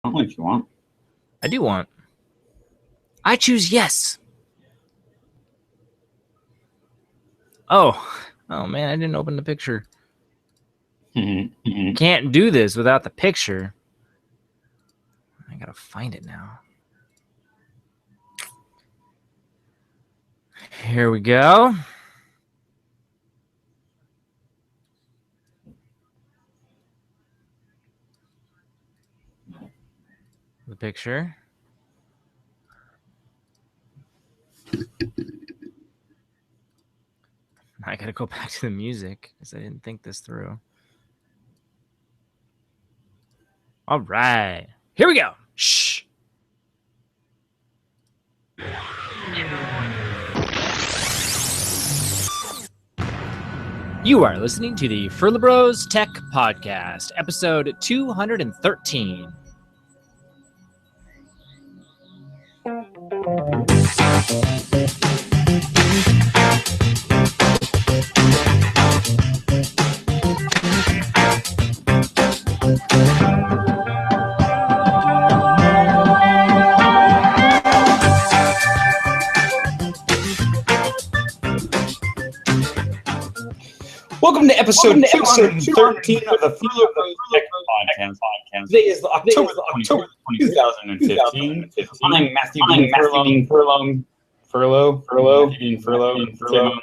Only if you want. I do want. I choose yes. Oh man, I didn't open the picture. Can't do this without the picture. I gotta find it now. Here we go. The picture. I gotta go back to the music because I didn't think this through. All right, here we go. Shh. You are listening to the Furlo Bros Tech Podcast, episode 213. Welcome to episode 213 of the Furlo Bros Tech Podcast. Today is October 2015. I'm Matthew Furlo.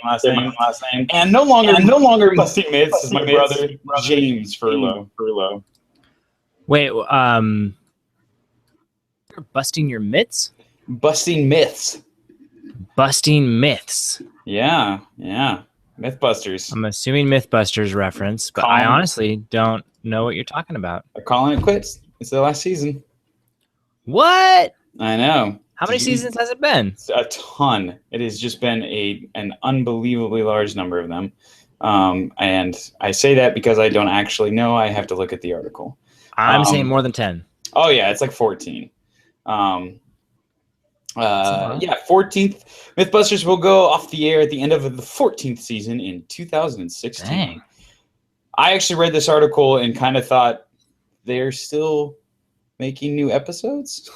Last name. And no longer busting myths is my brother James Furlo. Wait, you're busting your mitts? Busting myths. Busting myths. Yeah. Mythbusters. I'm assuming Mythbusters reference, but I honestly don't know what you're talking about. They're calling it quits. It's the last season. What? I know. How many seasons has it been? A ton. It has just been an unbelievably large number of them. And I say that because I don't actually know. I have to look at the article. I'm saying more than 10. Oh, yeah. It's like 14. 14th. Mythbusters will go off the air at the end of the 14th season in 2016. Dang. I actually read this article and kind of thought they're still making new episodes.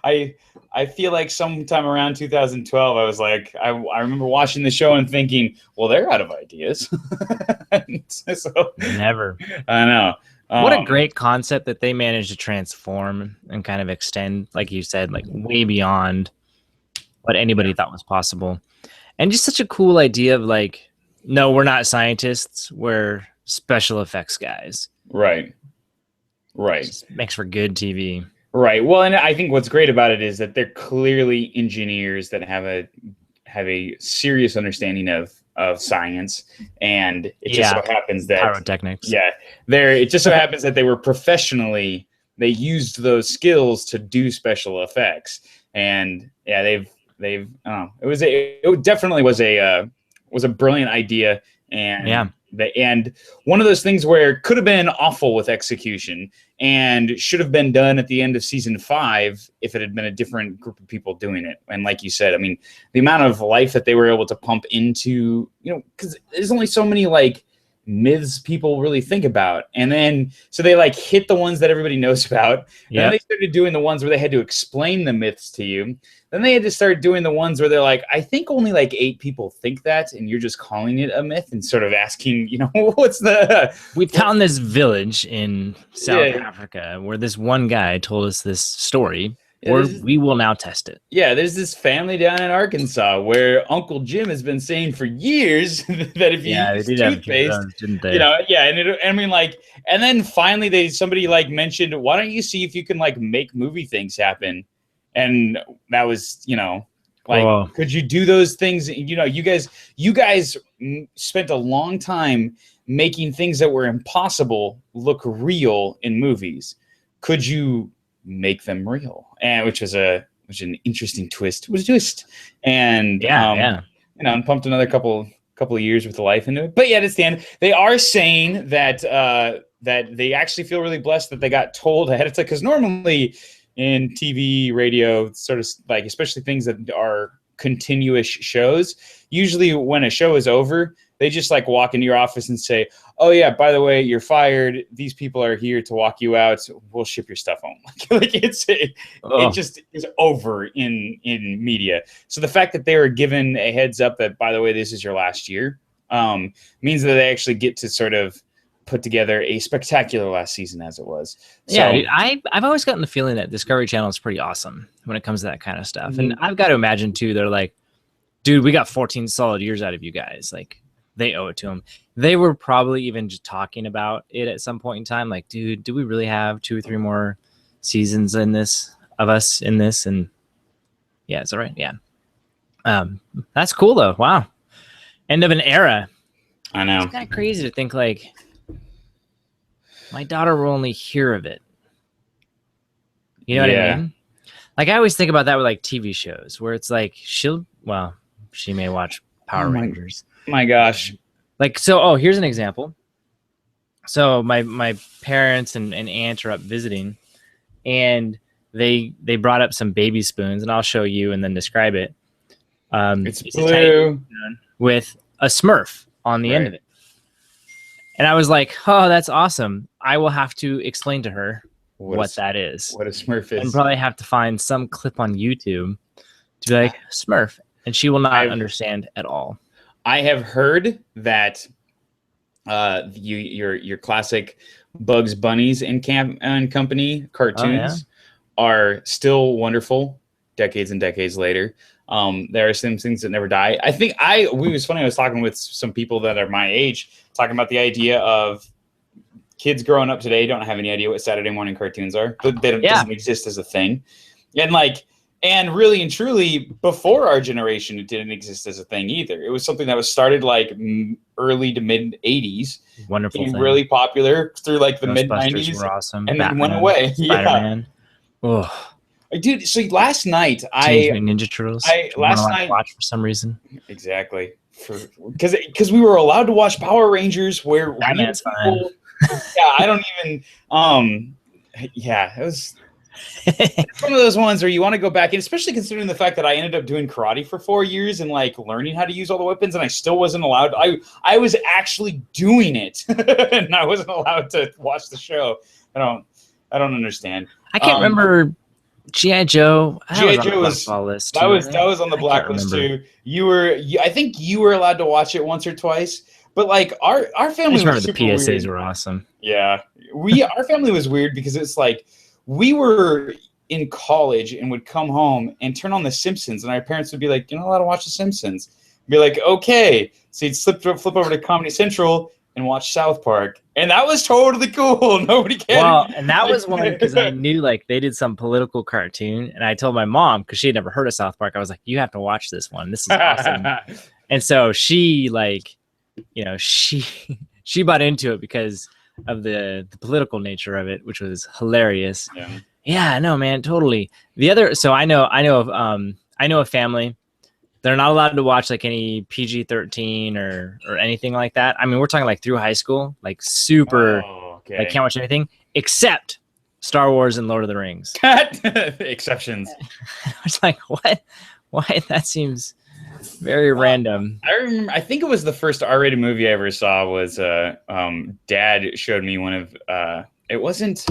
I feel like sometime around 2012, I was like, I remember watching the show and thinking, well, they're out of ideas. Never. I know. What a great concept that they managed to transform and kind of extend, like you said, like way beyond what anybody thought was possible. And just such a cool idea of like, no, we're not scientists, we're special effects guys. Right. Just makes for good TV. Right. Well, and I think what's great about it is that they're clearly engineers that have a serious understanding of science, and it just so happens that pyrotechnics. It just so happens that they used those skills to do special effects, and it definitely was a brilliant idea, and and one of those things where it could have been awful with execution and should have been done at the end of season 5 if it had been a different group of people doing it. And like you said, I mean, the amount of life that they were able to pump into, because there's only so many like myths people really think about. And then, so they like hit the ones that everybody knows about. Yeah. And then they started doing the ones where they had to explain the myths to you. Then they had to start doing the ones where they're like, I think only like 8 people think that, and you're just calling it a myth and sort of asking, We found this village in South Africa where this one guy told us this story. Or we will now test it. Yeah, there's this family down in Arkansas where Uncle Jim has been saying for years that if you use toothpaste, didn't they? And then finally somebody like mentioned, why don't you see if you can like make movie things happen? And that was, could you do those things? You guys spent a long time making things that were impossible look real in movies. Could you make them real? And which was an interesting twist. It was a twist. And and pumped another couple of years with the life into it. But yet at the end, they are saying that that they actually feel really blessed that they got told ahead of time, because normally in TV, radio, sort of like, especially things that are continuous shows, usually when a show is over, they just like walk into your office and say, oh yeah, by the way, you're fired. These people are here to walk you out. We'll ship your stuff home. Like it just is over in media. So the fact that they were given a heads up that, by the way, this is your last year, means that they actually get to sort of put together a spectacular last season, as it was. So, yeah, dude, I've always gotten the feeling that Discovery Channel is pretty awesome when it comes to that kind of stuff. And I've got to imagine too, they're like, dude, we got 14 solid years out of you guys. Like, they owe it to them. They were probably even just talking about it at some point in time. Like, dude, do we really have 2 or 3 more seasons in this of us in this? And yeah, is that right? Yeah. That's cool though. Wow. End of an era. I know. It's kind of crazy to think like my daughter will only hear of it. You know what I mean? Like, I always think about that with like TV shows where it's like she may watch Power Rangers. My gosh. Like, so, here's an example. So my parents and aunt are up visiting, and they brought up some baby spoons, and I'll show you and then describe it. It's blue with a Smurf on the end of it. And I was like, oh, that's awesome. I will have to explain to her what that is. What a Smurf is. And probably have to find some clip on YouTube to be like, Smurf. And she will not understand at all. I have heard that your classic Bugs Bunnies and Company cartoons are still wonderful decades and decades later. There are some things that never die. I think it was funny. I was talking with some people that are my age, talking about the idea of kids growing up today don't have any idea what Saturday morning cartoons are. But they doesn't exist as a thing. And really and truly, before our generation, it didn't exist as a thing either. It was something that was started like early to mid 80s. Wonderful thing. Really popular through like the mid 90s. Were awesome. And then went away. Spider-Man. Yeah. Dude, so last night Ninja Turtles. Last night watch for some reason. Exactly. Because we were allowed to watch Power Rangers where Batman's people, I don't even it was it's one of those ones where you want to go back, and especially considering the fact that I ended up doing karate for 4 years and like learning how to use all the weapons, and I still wasn't allowed. I was actually doing it, and I wasn't allowed to watch the show. I don't understand. I can't remember. G.I. Joe. G.I. Joe was that was on the blacklist too. I think you were allowed to watch it once or twice, but like our family. I remember the PSAs were awesome. Yeah, our family was weird because it's like we were in college and would come home and turn on The Simpsons, and our parents would be like, "You're not allowed to watch The Simpsons." Be like, "Okay," so you'd flip over to Comedy Central and watch South Park, and that was totally cool. Nobody cared. Well, and that was one because I knew like they did some political cartoon, and I told my mom because she had never heard of South Park. I was like, "You have to watch this one. This is awesome." And so she she bought into it because of the political nature of it, which was hilarious. Yeah, no, man, totally. So I know a family. They're not allowed to watch like any PG-13 or anything like that. I mean, we're talking like through high school, like super. Like can't watch anything except Star Wars and Lord of the Rings. Exceptions. I was like, what? Why? That seems very random. I think it was the first R-rated movie I ever saw was Dad showed me one of it wasn't.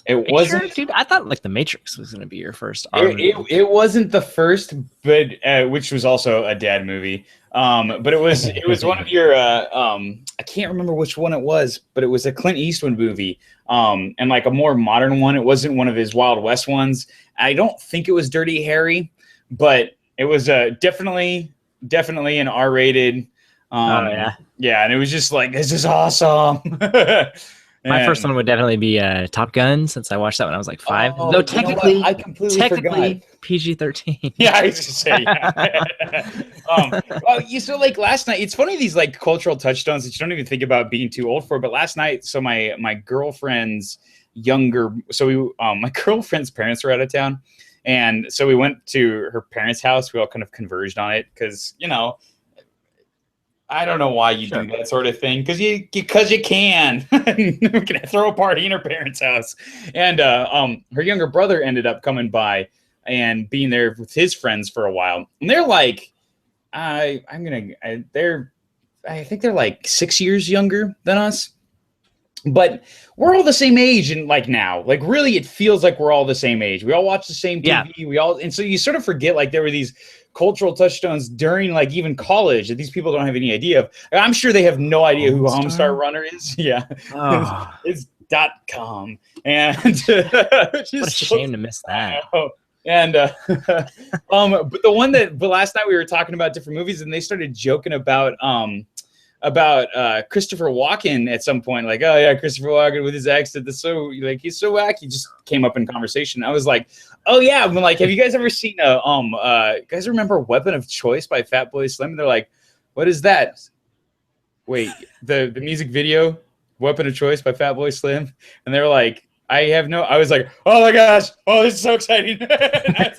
It wasn't, sure, dude. I thought like The Matrix was going to be your first. It wasn't the first, but which was also a dad movie. But it was one of your. I can't remember which one it was, but it was a Clint Eastwood movie. And like a more modern one. It wasn't one of his Wild West ones. I don't think it was Dirty Harry, but it was definitely an R-rated. Yeah, and it was just like, this is awesome. My first one would definitely be Top Gun, since I watched that when I was like 5. Though technically, I completely forgot. PG-13. Yeah, I was just saying. So like last night, it's funny these like cultural touchstones that you don't even think about being too old for. But last night, so my girlfriend's my girlfriend's parents were out of town, and so we went to her parents' house. We all kind of converged on it because I don't know why you do that sort of thing because you can. We can throw a party in her parents' house, and her younger brother ended up coming by and being there with his friends for a while. And they're like, they're I think they're like 6 years younger than us. But we're all the same age, and like now, like really, it feels like we're all the same age. We all watch the same TV. Yeah. We all, and so you sort of forget like there were these cultural touchstones during like even college that these people don't have any idea of. I'm sure they have no idea who Homestar Runner is. Yeah, it's .com, and what a shame to miss that. And but the one that, but last night we were talking about different movies, and they started joking about Christopher Walken at some point, like, oh yeah, Christopher Walken with his accent, that's so like he's so wacky. Just came up in conversation. I was like, oh yeah, I'm like, have you guys ever seen you guys remember Weapon of Choice by Fatboy Slim? And they're like, what is that? Wait, the music video, Weapon of Choice by Fatboy Slim, and they were like, I was like, oh my gosh, oh, this is so exciting. I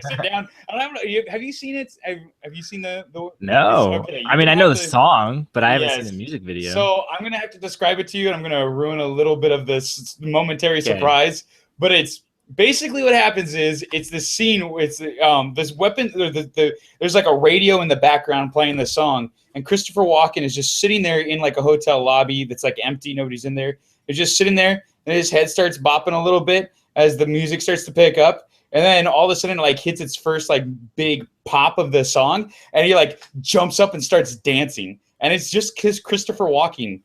sit down. I don't know, have you seen it? Have you seen the No. Okay, I mean, I know the song, but I haven't seen the music video. So I'm going to have to describe it to you, and I'm going to ruin a little bit of this momentary surprise. But it's basically what happens is it's this scene. It's this weapon. There's like a radio in the background playing the song, and Christopher Walken is just sitting there in like a hotel lobby that's like empty. Nobody's in there. They're just sitting there. And his head starts bopping a little bit as the music starts to pick up. And then all of a sudden it like hits its first like big pop of the song. And he like jumps up and starts dancing. And it's just Christopher Walken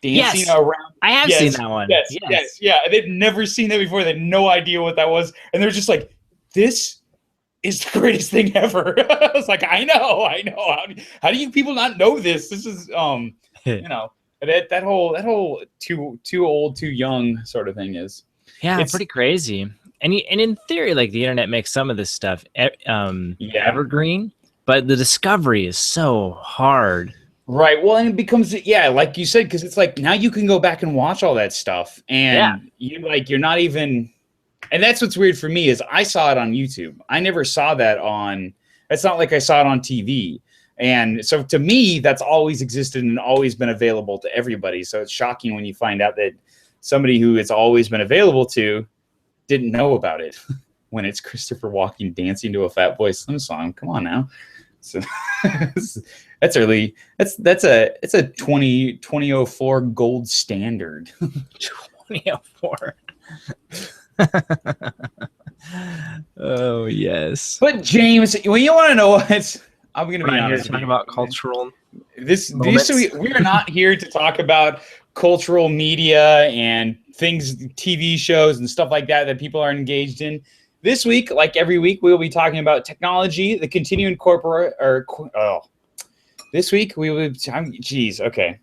dancing around. I have seen that one. Yes. Yeah. They'd never seen that before. They had no idea what that was. And they're just like, this is the greatest thing ever. I was like, I know. How do you people not know this? This is, you know. That whole too old, too young sort of thing is it's pretty crazy. And in theory, like the internet makes some of this stuff evergreen, but the discovery is so hard. Right. Well, and it becomes like you said, because it's like now you can go back and watch all that stuff, and you're not even. And that's what's weird for me is I saw it on YouTube. I never saw that on. It's not like I saw it on TV. And so to me, that's always existed and always been available to everybody. So it's shocking when you find out that somebody who it's always been available to didn't know about it when it's Christopher Walken dancing to a Fatboy Slim song. Come on now. So that's early. It's a 2004 gold standard. 2004. Oh yes. But James, when you want to know what's I'm going to be honest. Talking about cultural. We are not here to talk about cultural media and things, TV shows and stuff like that people are engaged in. This week, like every week, we will be talking about technology, the continuing This week we will. Geez, okay.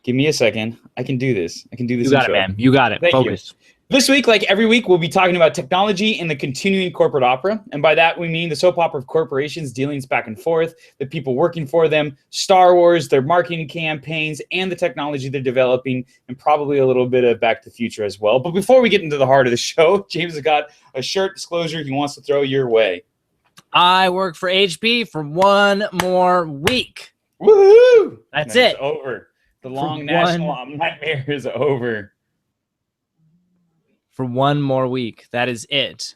Give me a second. I can do this. You got it, man. You got it. Focus. This week, like every week, we'll be talking about technology and the continuing corporate opera. And by that, we mean the soap opera of corporations' dealings back and forth, the people working for them, Star Wars, their marketing campaigns, and the technology they're developing, and probably a little bit of Back to the Future as well. But before we get into the heart of the show, James has got a short disclosure he wants to throw your way. I work for HP for one more week. Woohoo! That's it. It's over. The long national nightmare is over. For one more week. That is it.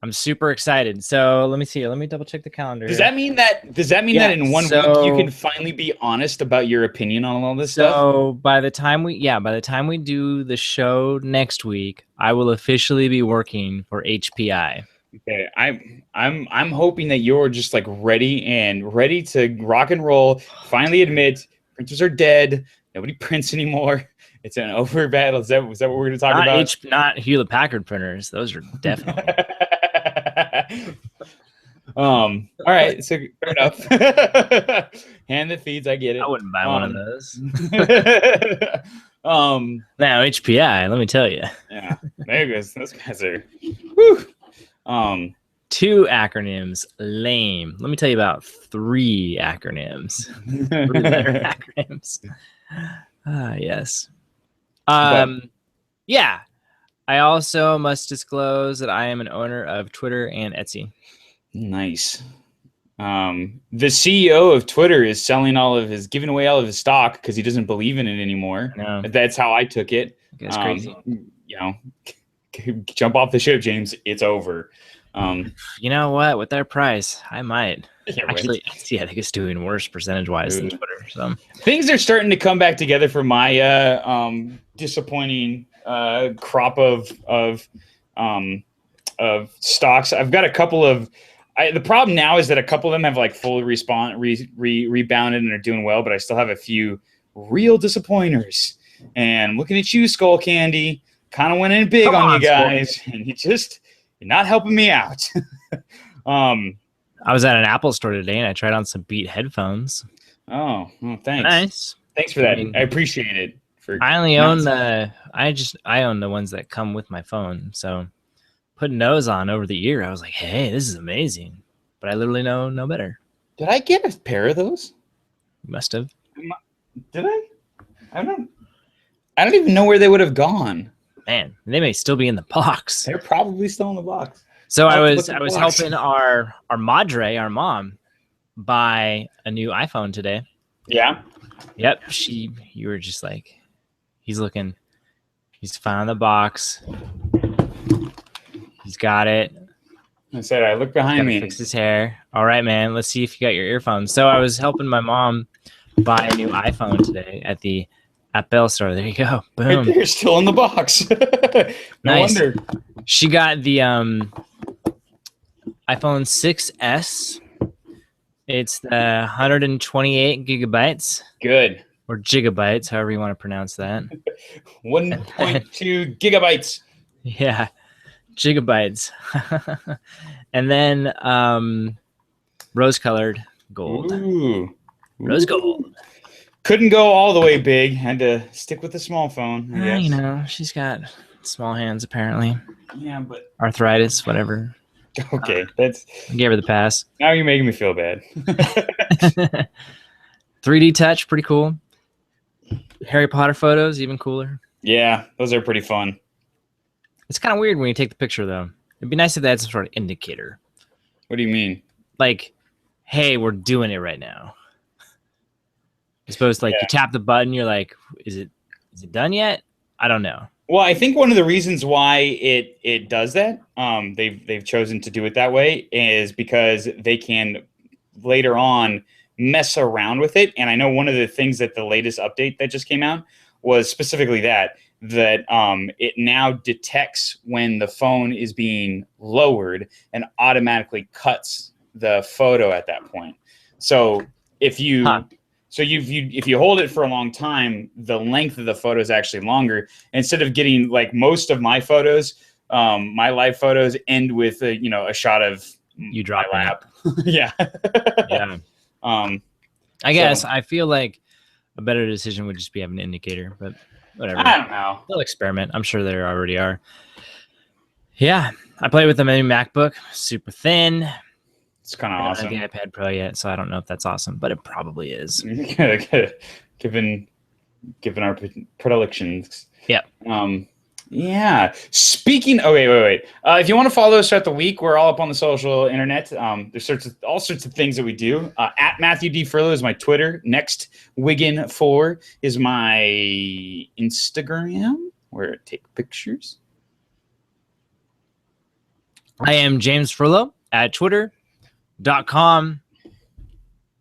I'm super excited. So let me see. Let me double check the calendar. Does that mean that in one week you can finally be honest about your opinion on all this stuff? So by the time we do the show next week, I will officially be working for HPI. Okay, I'm hoping that you're just like ready to rock and roll. Finally admit printers are dead. Nobody prints anymore. It's an over battle. Is that what we're going to talk about? Not Hewlett Packard printers. Those are definitely. All right. So fair enough. Hand that feeds. I get it. I wouldn't buy one of those. Now HPI. Let me tell you. Yeah. There goes. Those guys are. Whew. 2 acronyms. Lame. Let me tell you about 3 acronyms. 3-letter acronyms. Yes. Yeah. I also must disclose that I am an owner of Twitter and Etsy. Nice. The CEO of Twitter is giving away all of his stock because he doesn't believe in it anymore. No. That's how I took it. That's crazy. You know, jump off the ship, James. It's over. You know what? With their price, I might. Yeah, Actually, yeah, I think it's doing worse percentage-wise than Twitter. So things are starting to come back together for my disappointing crop of stocks. I've got a couple of. The problem now is that a couple of them have like fully rebounded and are doing well, but I still have a few real disappointers. And I'm looking at you, Skull Candy. Kind of went in big on you guys, and you're not helping me out. I was at an Apple store today, and I tried on some Beat headphones. Oh, well, thanks. Nice. Thanks for that. I appreciate it. I only own I own the ones that come with my phone. So putting those on over the year, I was like, hey, this is amazing. But I literally know no better. Did I get a pair of those? You must have. Did I? I don't even know where they would have gone. Man, they may still be in the box. They're probably still in the box. So I was helping our madre, our mom, buy a new iPhone today. Yeah. Yep. You were just like, he's found the box. He's got it. I said, I look behind me. Fix his hair. All right, man. Let's see if you got your earphones. So I was helping my mom buy a new iPhone today at the Apple store. There you go. Boom. They're still in the box. No wonder. She got the iPhone 6S. It's the 128 gigabytes. Good. Or gigabytes, however you want to pronounce that. 1.2 gigabytes. Yeah. Gigabytes. And then rose-colored gold. Ooh. Rose gold. Couldn't go all the way big. Had to stick with the small phone, I guess. You know, she's got small hands apparently. Yeah, but arthritis, whatever. Okay, I gave her the pass. Now you're making me feel bad. 3D touch, pretty cool. Harry Potter photos, even cooler. Yeah, those are pretty fun. It's kind of weird when you take the picture, though. It'd be nice if they had some sort of indicator. What do you mean? Like, hey, we're doing it right now. As opposed to, like, you tap the button, you're like, is it done yet? I don't know. Well, I think one of the reasons why it does that, they've chosen to do it that way, is because they can later on mess around with it. And I know one of the things that the latest update that just came out was specifically that it now detects when the phone is being lowered and automatically cuts the photo at that point. So if you if you hold it for a long time, the length of the photo is actually longer. Instead of getting like most of my photos, my live photos end with a shot of you drop my lap. Yeah. Yeah. I guess I feel like a better decision would just be having an indicator, but whatever. I don't know. They'll experiment. I'm sure there already are. Yeah. I played with the new MacBook, super thin. It's kind of awesome. I don't have the iPad Pro yet, so I don't know if that's awesome, but it probably is. Given our predilections. Yeah. Yeah. Speaking. Oh, wait. If you want to follow us throughout the week, we're all up on the social internet. There's all sorts of things that we do. At Matthew D. Furlo is my Twitter. Next Wigan 4 is my Instagram, where I take pictures. I am James Furlo at Twitter.com,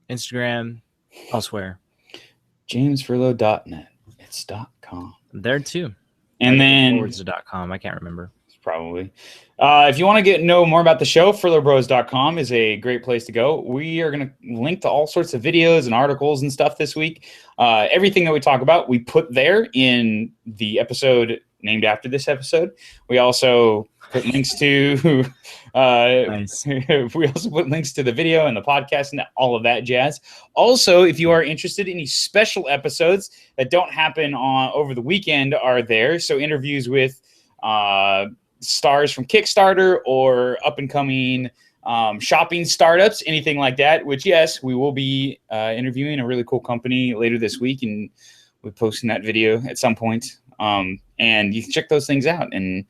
Instagram, elsewhere. JamesFurlo.net. It's .com. There too. And then .com. I can't remember. Probably. If you want to know more about the show, FurloBros.com is a great place to go. We are going to link to all sorts of videos and articles and stuff this week. Everything that we talk about, we put there in the episode named after this episode. We also put links to nice. We also put links to the video and the podcast and all of that jazz. Also, if you are interested in any special episodes that don't happen over the weekend are there. So interviews with stars from Kickstarter or up and coming shopping startups, anything like that, which yes, we will be interviewing a really cool company later this week, and we're posting that video at some point. And you can check those things out and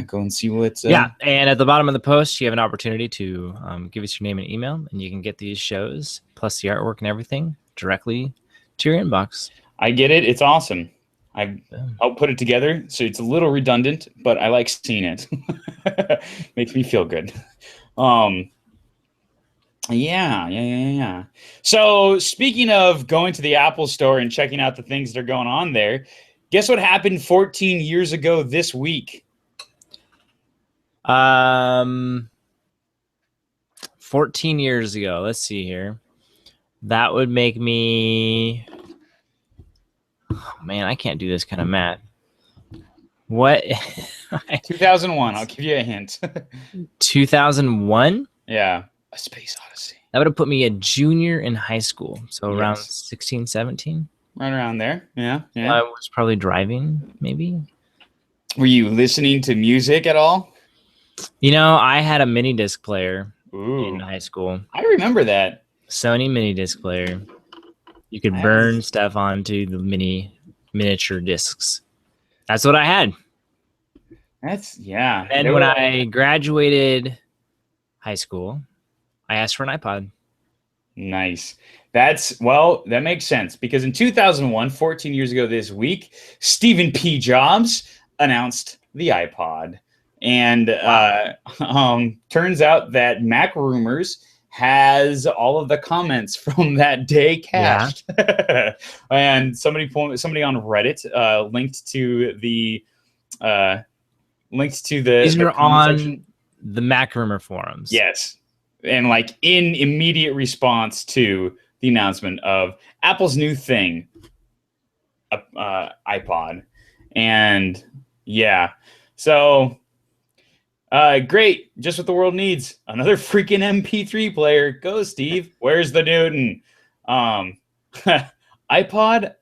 go and see what's and at the bottom of the post you have an opportunity to give us your name and email, and you can get these shows plus the artwork and everything directly to your inbox. I get it. It's awesome. I'll put it together, so it's a little redundant, but I like seeing it. Makes me feel good. Yeah. So speaking of going to the Apple Store and checking out the things that are going on there, guess what happened 14 years ago this week? 14 years ago. Let's see here. That would make me. Oh, man, I can't do this kind of math. What? 2001. I'll give you a hint. 2001? Yeah. A Space Odyssey. That would have put me a junior in high school. So around 16, 17? Right around there. Yeah. I was probably driving, maybe. Were you listening to music at all? You know, I had a mini disc player in high school. I remember that. Sony mini disc player. You could burn stuff onto the miniature discs. That's what I had. And when I graduated high school, I asked for an iPod. Nice. That makes sense because in 2001, 14 years ago this week, Stephen P. Jobs announced the iPod. And turns out that Mac Rumors has all of the comments from that day cached. Yeah. And somebody on Reddit linked to the These are on section. The Mac Rumor forums. Yes. And like in immediate response to the announcement of Apple's new thing, iPod. And yeah. So great. Just what the world needs. Another freaking MP3 player. Go, Steve. Where's the Newton? iPod,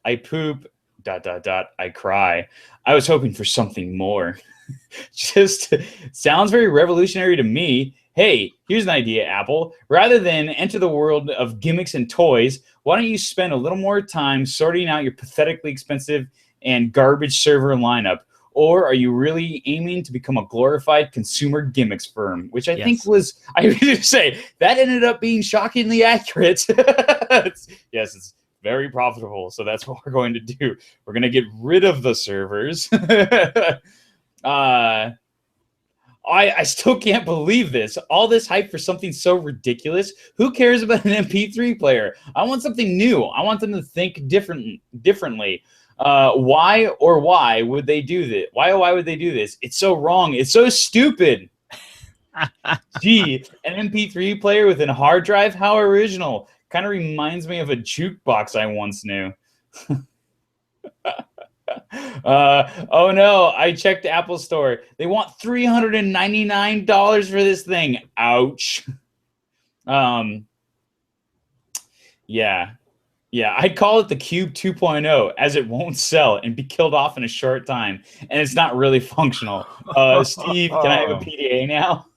I poop, ... I cry. I was hoping for something more. Just sounds very revolutionary to me. Hey, here's an idea, Apple. Rather than enter the world of gimmicks and toys, why don't you spend a little more time sorting out your pathetically expensive and garbage server lineup? Or are you really aiming to become a glorified consumer gimmicks firm? Which I think was, I really say, that ended up being shockingly accurate. Yes, it's very profitable. So that's what we're going to do. We're going to get rid of the servers. I still can't believe this. All this hype for something so ridiculous. Who cares about an MP3 player? I want something new. I want them to think differently. Why would they do this? Why would they do this? It's so wrong. It's so stupid. Gee, an MP3 player with a hard drive? How original. Kind of reminds me of a jukebox I once knew. Oh no, I checked the Apple Store. They want $399 for this thing. Ouch. Yeah, I'd call it the Cube 2.0 as it won't sell and be killed off in a short time. And it's not really functional. Steve, can I have a PDA now?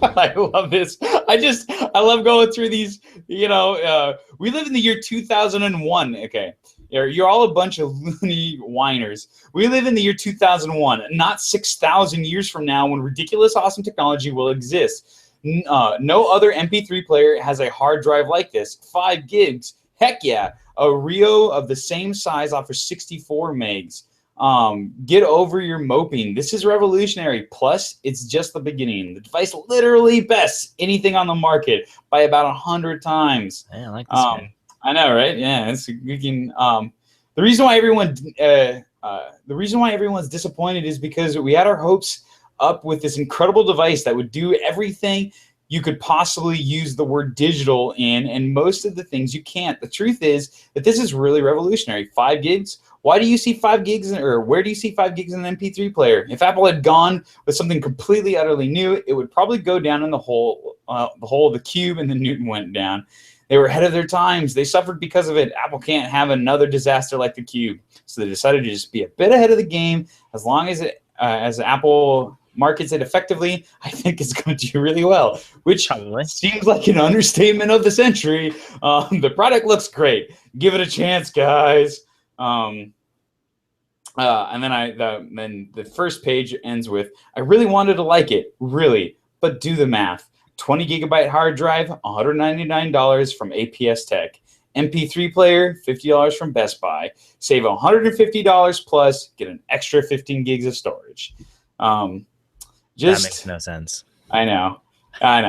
I love this. I love going through these, we live in the year 2001. Okay. You're all a bunch of loony whiners. We live in the year 2001, not 6,000 years from now when ridiculous, awesome technology will exist. No other MP3 player has a hard drive like this. 5 gigs. Heck yeah. A Rio of the same size offers 64 megs. Get over your moping. This is revolutionary. Plus, it's just the beginning. The device literally bests anything on the market by about 100 times. Yeah, I like this guy. I know, right? Yeah, it's we can. The reason why everyone's disappointed is because we had our hopes up with this incredible device that would do everything you could possibly use the word digital in, and most of the things you can't. The truth is that this is really revolutionary. 5 gigs. Why do you see 5 gigs, or where do you see 5 gigs in an MP3 player? If Apple had gone with something completely, utterly new, it would probably go down in the hole of the Cube, and the Newton went down. They were ahead of their times. They suffered because of it. Apple can't have another disaster like the Cube. So they decided to just be a bit ahead of the game. As long as Apple markets it effectively, I think it's going to do really well, which seems like an understatement of the century. The product looks great. Give it a chance, guys. And then the first page ends with, I really wanted to like it, really, but do the math. 20 gigabyte hard drive, $199 from APS Tech. MP3 player, $50 from Best Buy. Save $150 plus, get an extra 15 gigs of storage. That makes no sense. I know. I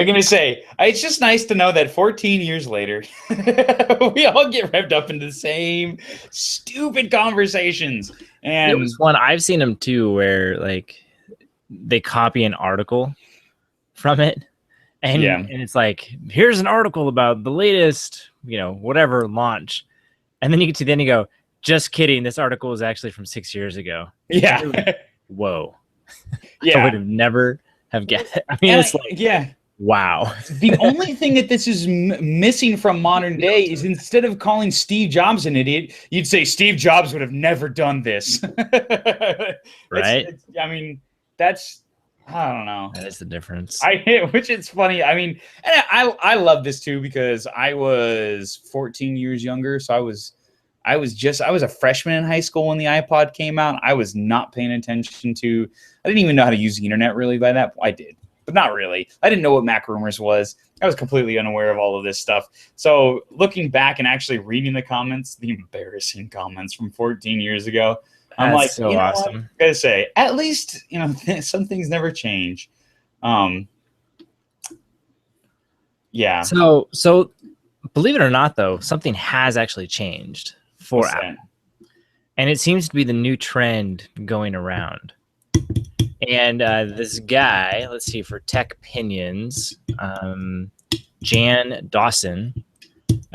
I'm gonna say it's just nice to know that 14 years later, we all get revved up into the same stupid conversations. And there was one I've seen them too, where like they copy an article from it, and it's like, here's an article about the latest, whatever launch, and then you get to the end, you go, just kidding, this article is actually from 6 years ago. Yeah. Whoa. Yeah. I would have never have guessed. I mean, it's like, yeah. Wow. The only thing that this is missing from modern day is instead of calling Steve Jobs an idiot, you'd say Steve Jobs would have never done this. Right? I mean, that's, I don't know. That is the difference. Which is funny. I mean, and I love this too because I was 14 years younger. So I was a freshman in high school when the iPod came out. I was not paying attention to, I didn't even know how to use the internet really by that. I did, but not really. I didn't know what Mac Rumors was. I was completely unaware of all of this stuff. So looking back and actually reading the comments, the embarrassing comments from 14 years ago, I'm like, so awesome. What? I gotta say, at least, some things never change. Yeah. So believe it or not, though, something has actually changed for Apple. And it seems to be the new trend going around. And this guy, let's see, for Tech Opinions, Jan Dawson,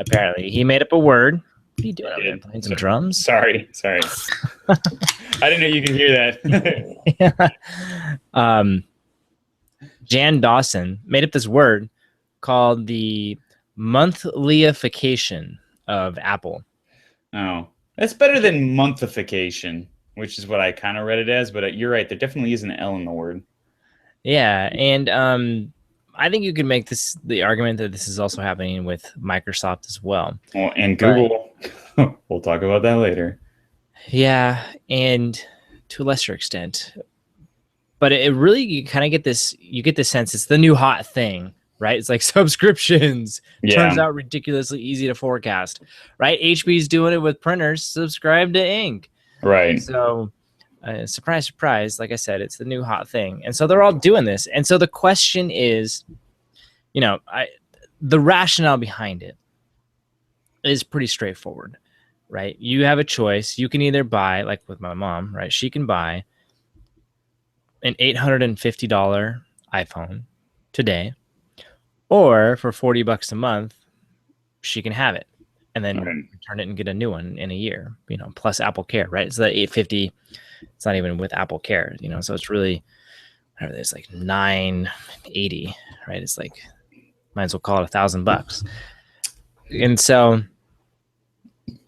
apparently, he made up a word. What are you doing? I'm playing some drums? Sorry. I didn't know you could hear that. Jan Dawson made up this word called the monthlification of Apple. Oh, that's better than monthlification, which is what I kind of read it as. But you're right. There definitely is an L in the word. Yeah. And I think you could make the argument that this is also happening with Microsoft as well. Well, and Google. We'll talk about that later. Yeah. And to a lesser extent. But it really, you kind of get this sense it's the new hot thing, right? It's like subscriptions. Turns out ridiculously easy to forecast, right? HP's doing it with printers. Subscribe to Ink. Right. So, surprise, surprise. Like I said, it's the new hot thing. And so they're all doing this. And so the question is, the rationale behind it is pretty straightforward, right? You have a choice. You can either buy, like with my mom, right? She can buy an $850 iPhone today, or for $40 a month, she can have it and then return it and get a new one in a year, plus Apple Care, right? So that $850, it's not even with Apple Care, so it's really, whatever, it's like $980, right? It's like, might as well call it $1,000. And so,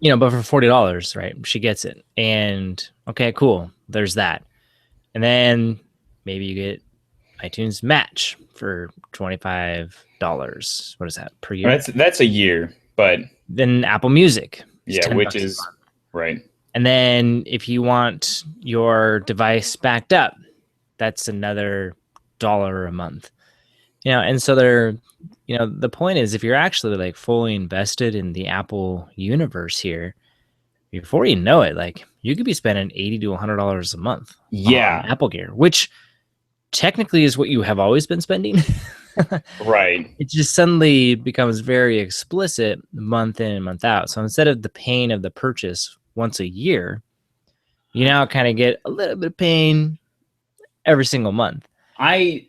but for $40, right, she gets it. And okay, cool, there's that. And then maybe you get iTunes Match for $25. What is that per year? That's a year, but then Apple Music. Yeah, which is right. And then if you want your device backed up, that's another $1 a month. And so they're, the point is, if you're actually like fully invested in the Apple universe here, before you know it, like you could be spending $80 to $100 a month on Apple Gear, which technically is what you have always been spending. Right. It just suddenly becomes very explicit month in and month out. So instead of the pain of the purchase once a year, you now kind of get a little bit of pain every single month. I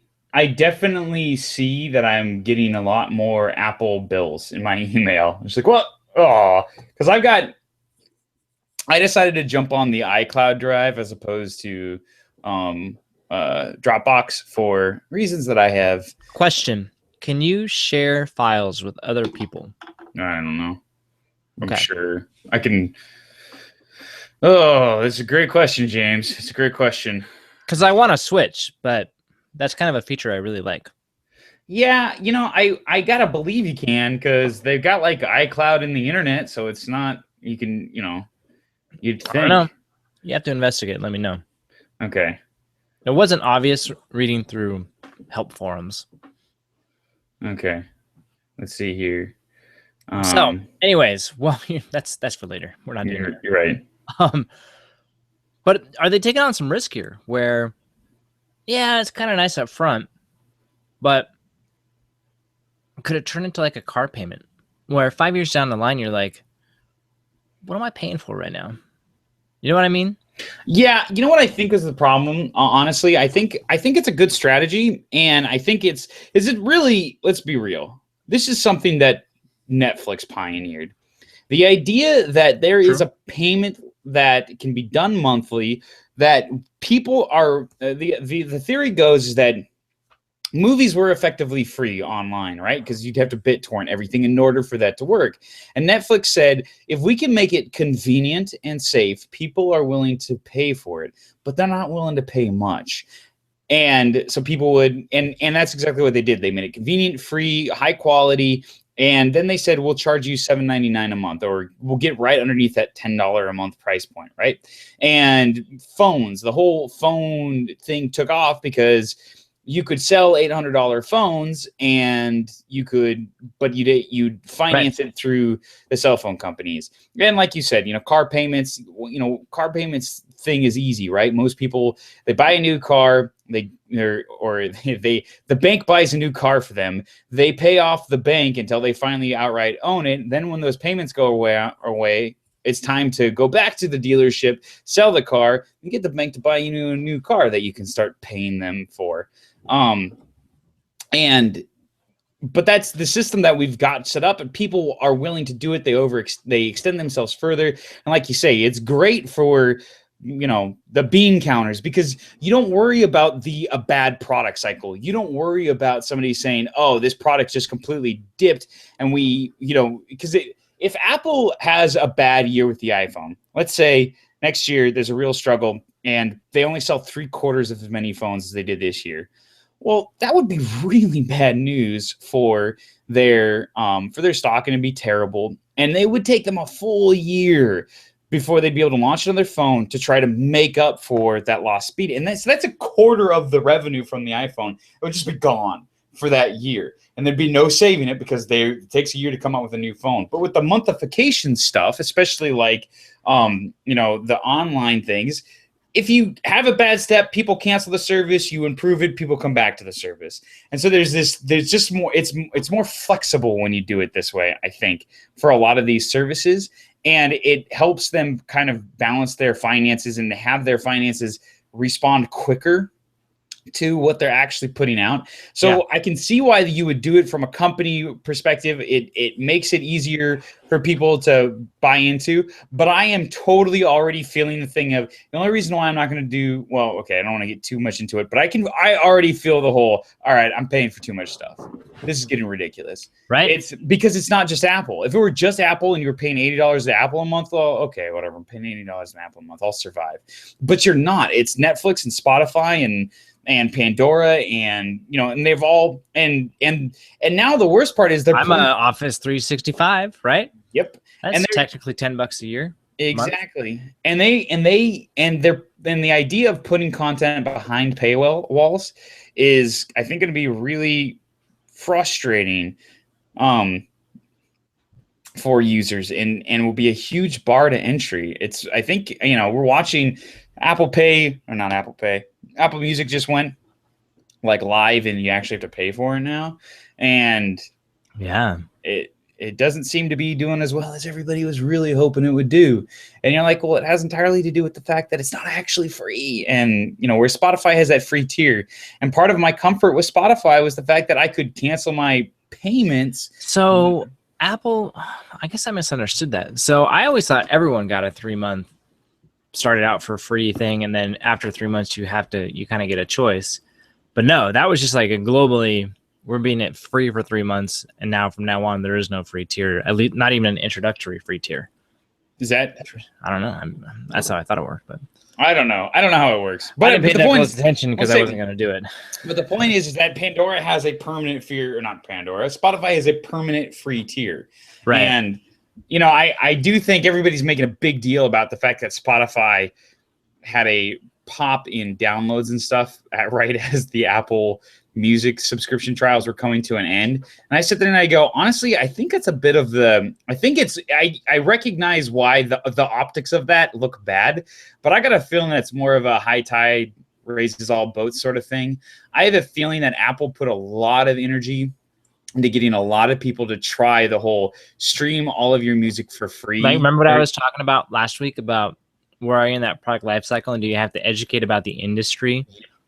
definitely see that I'm getting a lot more Apple bills in my email. It's like, what? Oh, because I decided to jump on the iCloud drive as opposed to Dropbox for reasons that I have. Question: can you share files with other people? I don't know. I'm sure I can. Oh, that's a great question, James. It's a great question. Because I want to switch, but that's kind of a feature I really like. Yeah, I gotta believe you can, because they've got like iCloud in the internet, so it's not, you can, you'd think. I don't know. You have to investigate. Let me know. Okay. It wasn't obvious reading through help forums. Okay. Let's see here. So, anyways, well, that's for later. We're not doing that. You're right. But are they taking on some risk here? Where, yeah, it's kind of nice up front, but could it turn into like a car payment where 5 years down the line, you're like, what am I paying for right now? You know what I mean? Yeah, you know what I think is the problem. Honestly, I think it's a good strategy, and I think is it really? Let's be real. This is something that Netflix pioneered. The idea that there is a payment that can be done monthly, that people are the theory goes is that movies were effectively free online, right? Because you'd have to BitTorrent everything in order for that to work. And Netflix said, if we can make it convenient and safe, people are willing to pay for it, but they're not willing to pay much. And so people would, and that's exactly what they did. They made it convenient, free, high quality. And then they said, we'll charge you $7.99 a month, or we'll get right underneath that $10 a month price point, right? And phones, the whole phone thing took off because you could sell $800 phones, and you could, but you'd finance it through the cell phone companies. And like you said, car payments, thing is easy, right? Most people, they buy a new car, the bank buys a new car for them. They pay off the bank until they finally outright own it. Then when those payments go away, it's time to go back to the dealership, sell the car, and get the bank to buy you a new car that you can start paying them for. But that's the system that we've got set up, and people are willing to do it. They extend themselves further. And like you say, it's great for, the bean counters, because you don't worry about a bad product cycle. You don't worry about somebody saying, oh, this product just completely dipped. And because if Apple has a bad year with the iPhone, let's say next year there's a real struggle and they only sell 3/4 of as many phones as they did this year. Well, that would be really bad news for their stock, and it'd be terrible. And they would take them a full year before they'd be able to launch another phone to try to make up for that lost speed. And that's 1/4 of the revenue from the iPhone. It would just be gone for that year. And there'd be no saving it because it takes a year to come out with a new phone. But with the monthlification stuff, especially like the online things, if you have a bad step, people cancel the service, you improve it, people come back to the service. And so there's just more, it's more flexible when you do it this way, I think, for a lot of these services. And it helps them kind of balance their finances and have their finances respond quicker to what they're actually putting out. So I can see why you would do it from a company perspective. It makes it easier for people to buy into, but I am totally already feeling the thing of the only reason why I'm not going to do, well, okay, I don't want to get too much into it, but I already feel the whole, all right, I'm paying for too much stuff. This is getting ridiculous. Right. It's because it's not just Apple. If it were just Apple and you were paying $80 to Apple a month, well, okay, whatever. I'm paying $80 to Apple a month. I'll survive. But you're not. It's Netflix and Spotify and Pandora, and and they've all and now the worst part is I'm an Office 365, right? Yep. That's technically $10 a year. Exactly. And the idea of putting content behind paywall walls is, I think, going to be really frustrating for users, and will be a huge bar to entry. I think we're watching Apple Music just went like live, and you actually have to pay for it now. And it doesn't seem to be doing as well as everybody was really hoping it would do. And you're like, well, it has entirely to do with the fact that it's not actually free. And where Spotify has that free tier, and part of my comfort with Spotify was the fact that I could cancel my payments. So Apple, I guess I misunderstood that. So I always thought everyone got a 3-month started out for free thing, and then after 3 months you kind of get a choice. But no, that was just like a globally, we're being it free for 3 months, and now from now on there is no free tier, at least not even an introductory free tier. Is that? I don't know. That's how I thought it worked, but I don't know how it works. But I didn't pay that close attention because I wasn't going to do it. But the point is that Pandora has a permanent Spotify has a permanent free tier, right? And I do think everybody's making a big deal about the fact that Spotify had a pop in downloads and stuff right as the Apple Music subscription trials were coming to an end. And I sit there and I go, honestly, I think it's a bit of I recognize why the optics of that look bad, but I got a feeling that's more of a high tide raises all boats sort of thing. I have a feeling that Apple put a lot of energy into getting a lot of people to try the whole stream all of your music for free. Like, remember what I was talking about last week about where are you in that product life cycle, and do you have to educate about the industry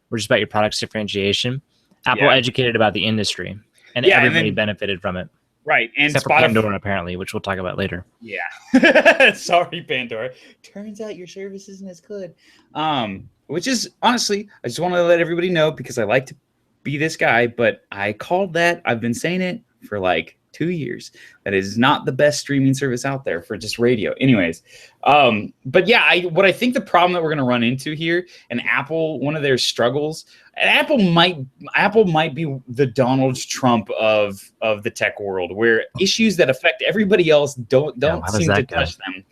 or just about your product's differentiation? Apple educated about the industry, and everybody benefited from it. Right. And except for Pandora, apparently, which we'll talk about later. Yeah. Sorry, Pandora. Turns out your service isn't as good. Which is, honestly, I just want to let everybody know, because I like to be this guy, but I called that. I've been saying it for like 2 years. That is not the best streaming service out there for just radio. Anyways, but yeah, what I think the problem that we're going to run into here, and Apple, one of their struggles, and Apple might be the Donald Trump of the tech world, where issues that affect everybody else don't seem to touch them,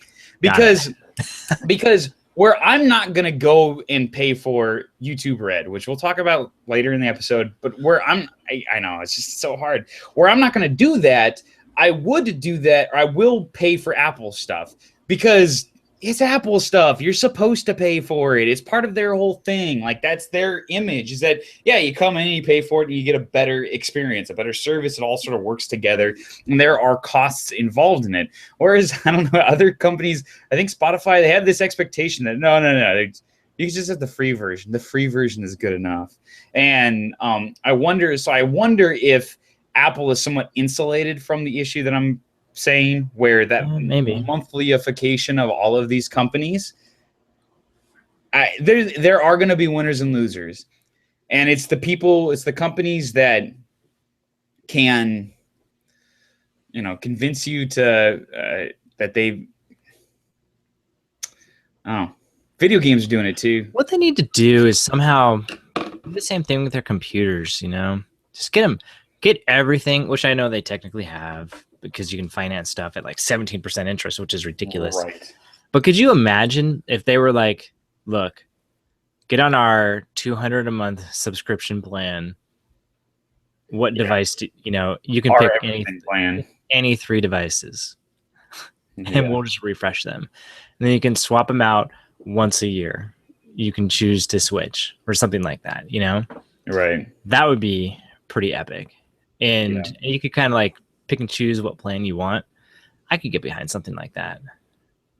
because where I'm not going to go and pay for YouTube Red, which we'll talk about later in the episode, but where I know it's just so hard, where I'm not going to do that, I would do that, or I will pay for Apple stuff, because it's Apple stuff. You're supposed to pay for it. It's part of their whole thing. Like, that's their image, is that, yeah, you come in and you pay for it and you get a better experience, a better service. It all sort of works together, and there are costs involved in it. Whereas, I don't know, other companies, I think Spotify, they have this expectation that no, you can just have the free version. The free version is good enough. And I wonder if Apple is somewhat insulated from the issue that I'm saying, where that monthlification of all of these companies, there are going to be winners and losers, and it's the companies that can, convince you to that they, video games are doing it too. What they need to do is somehow do the same thing with their computers. Just get everything, which I know they technically have, because you can finance stuff at like 17% interest, which is ridiculous. Right. But could you imagine if they were like, look, get on our $200 a month subscription plan. What device you can pick any 3 devices and we'll just refresh them. And then you can swap them out once a year. You can choose to switch or something like that, Right. That would be pretty epic. And you could kind of like pick and choose what plan you want. I could get behind something like that.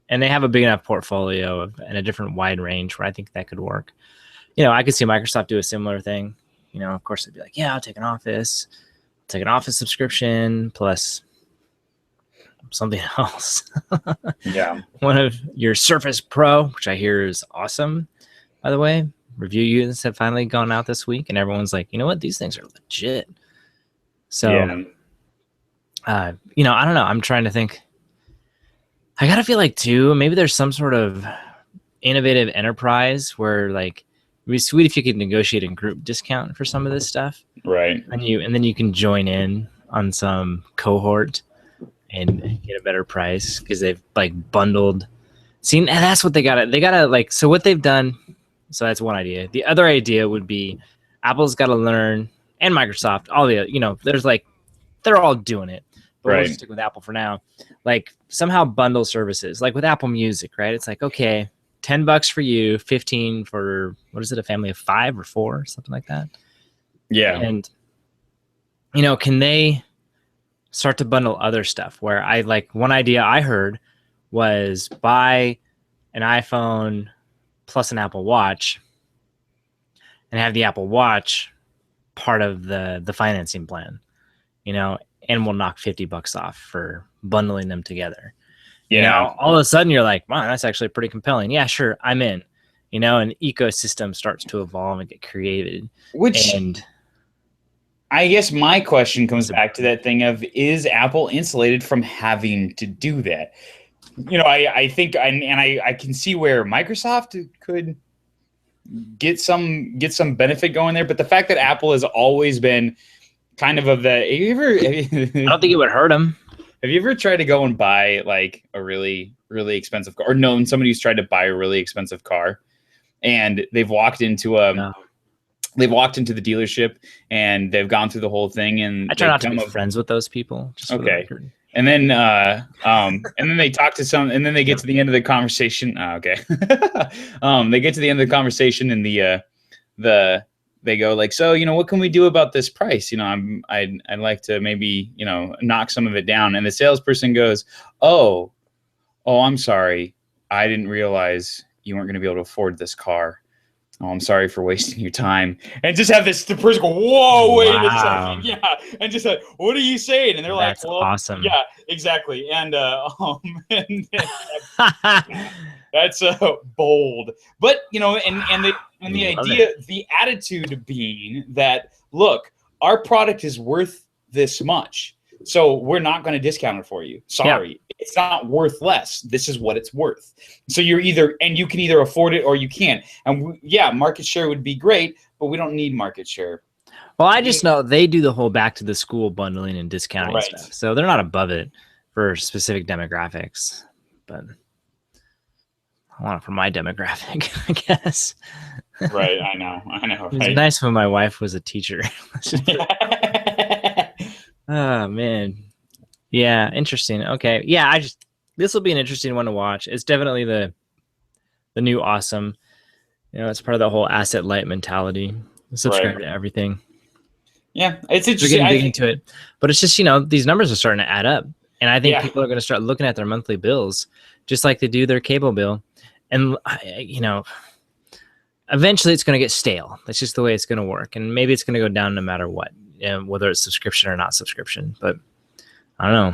And they have a big enough portfolio and a different wide range where I think that could work. I could see Microsoft do a similar thing. Of course, they'd be like, yeah, I'll take an Office subscription plus something else. Yeah. One of your Surface Pro, which I hear is awesome, by the way. Review units have finally gone out this week, and everyone's like, you know what? These things are legit. So, I don't know. I'm trying to think. I gotta feel like too, maybe there's some sort of innovative enterprise where like it'd be sweet if you could negotiate a group discount for some of this stuff. Right. And then you can join in on some cohort and get a better price because they've like bundled. See, and that's what they gotta like. So what they've done. So that's one idea. The other idea would be Apple's got to learn, and Microsoft, all the, there's like, they're all doing it. But we'll just stick with Apple for now. Like somehow bundle services, like with Apple Music, right? It's like, okay, $10 for you, 15 for, what is it, a family of 5 or 4, something like that? Yeah. And, can they start to bundle other stuff where I like one idea I heard was buy an iPhone plus an Apple Watch and have the Apple Watch part of the financing plan, and we'll knock $50 off for bundling them together. Yeah. All of a sudden you're like, wow, that's actually pretty compelling. Yeah, sure, I'm in. An ecosystem starts to evolve and get created. And I guess my question comes back to that thing of, is Apple insulated from having to do that? I think, I can see where Microsoft could get some benefit going there, but the fact that Apple has always been kind of the. I don't think it would hurt them. Have you ever tried to go and buy like a really, really expensive car, or known somebody who's tried to buy a really expensive car, and they've walked into the dealership and they've gone through the whole thing, and I try not to be friends with those people. Just okay. And then they talk to and then they get to the end of the conversation. They get to the end of the conversation, and the they go like, so, what can we do about this price? I'd like to maybe, knock some of it down. And the salesperson goes, oh, I'm sorry. I didn't realize you weren't going to be able to afford this car. Oh, I'm sorry for wasting your time. And just have the person go, whoa, wait a second. Yeah. And just like, what are you saying? And they're That's like, well, awesome. Yeah, exactly. And, that's bold. But, and the idea, the attitude being that, look, our product is worth this much. So we're not going to discount it for you. Sorry. It's not worth less. This is what it's worth. So you can either afford it or you can't. And market share would be great, but we don't need market share. Well, I just know they do the whole back to the school bundling and discounting stuff. So they're not above it for specific demographics, but I want it for my demographic, I guess. Right. I know. Right? It's nice when my wife was a teacher. Oh man. Yeah, interesting. Okay. Yeah, this will be an interesting one to watch. It's definitely the new awesome. It's part of the whole asset light mentality. Subscribe to everything. Yeah, it's interesting. We're getting big into it. But it's just, these numbers are starting to add up. And I think people are going to start looking at their monthly bills just like they do their cable bill. And eventually it's going to get stale. That's just the way it's going to work. And maybe it's going to go down no matter what, whether it's subscription or not subscription. But I don't know.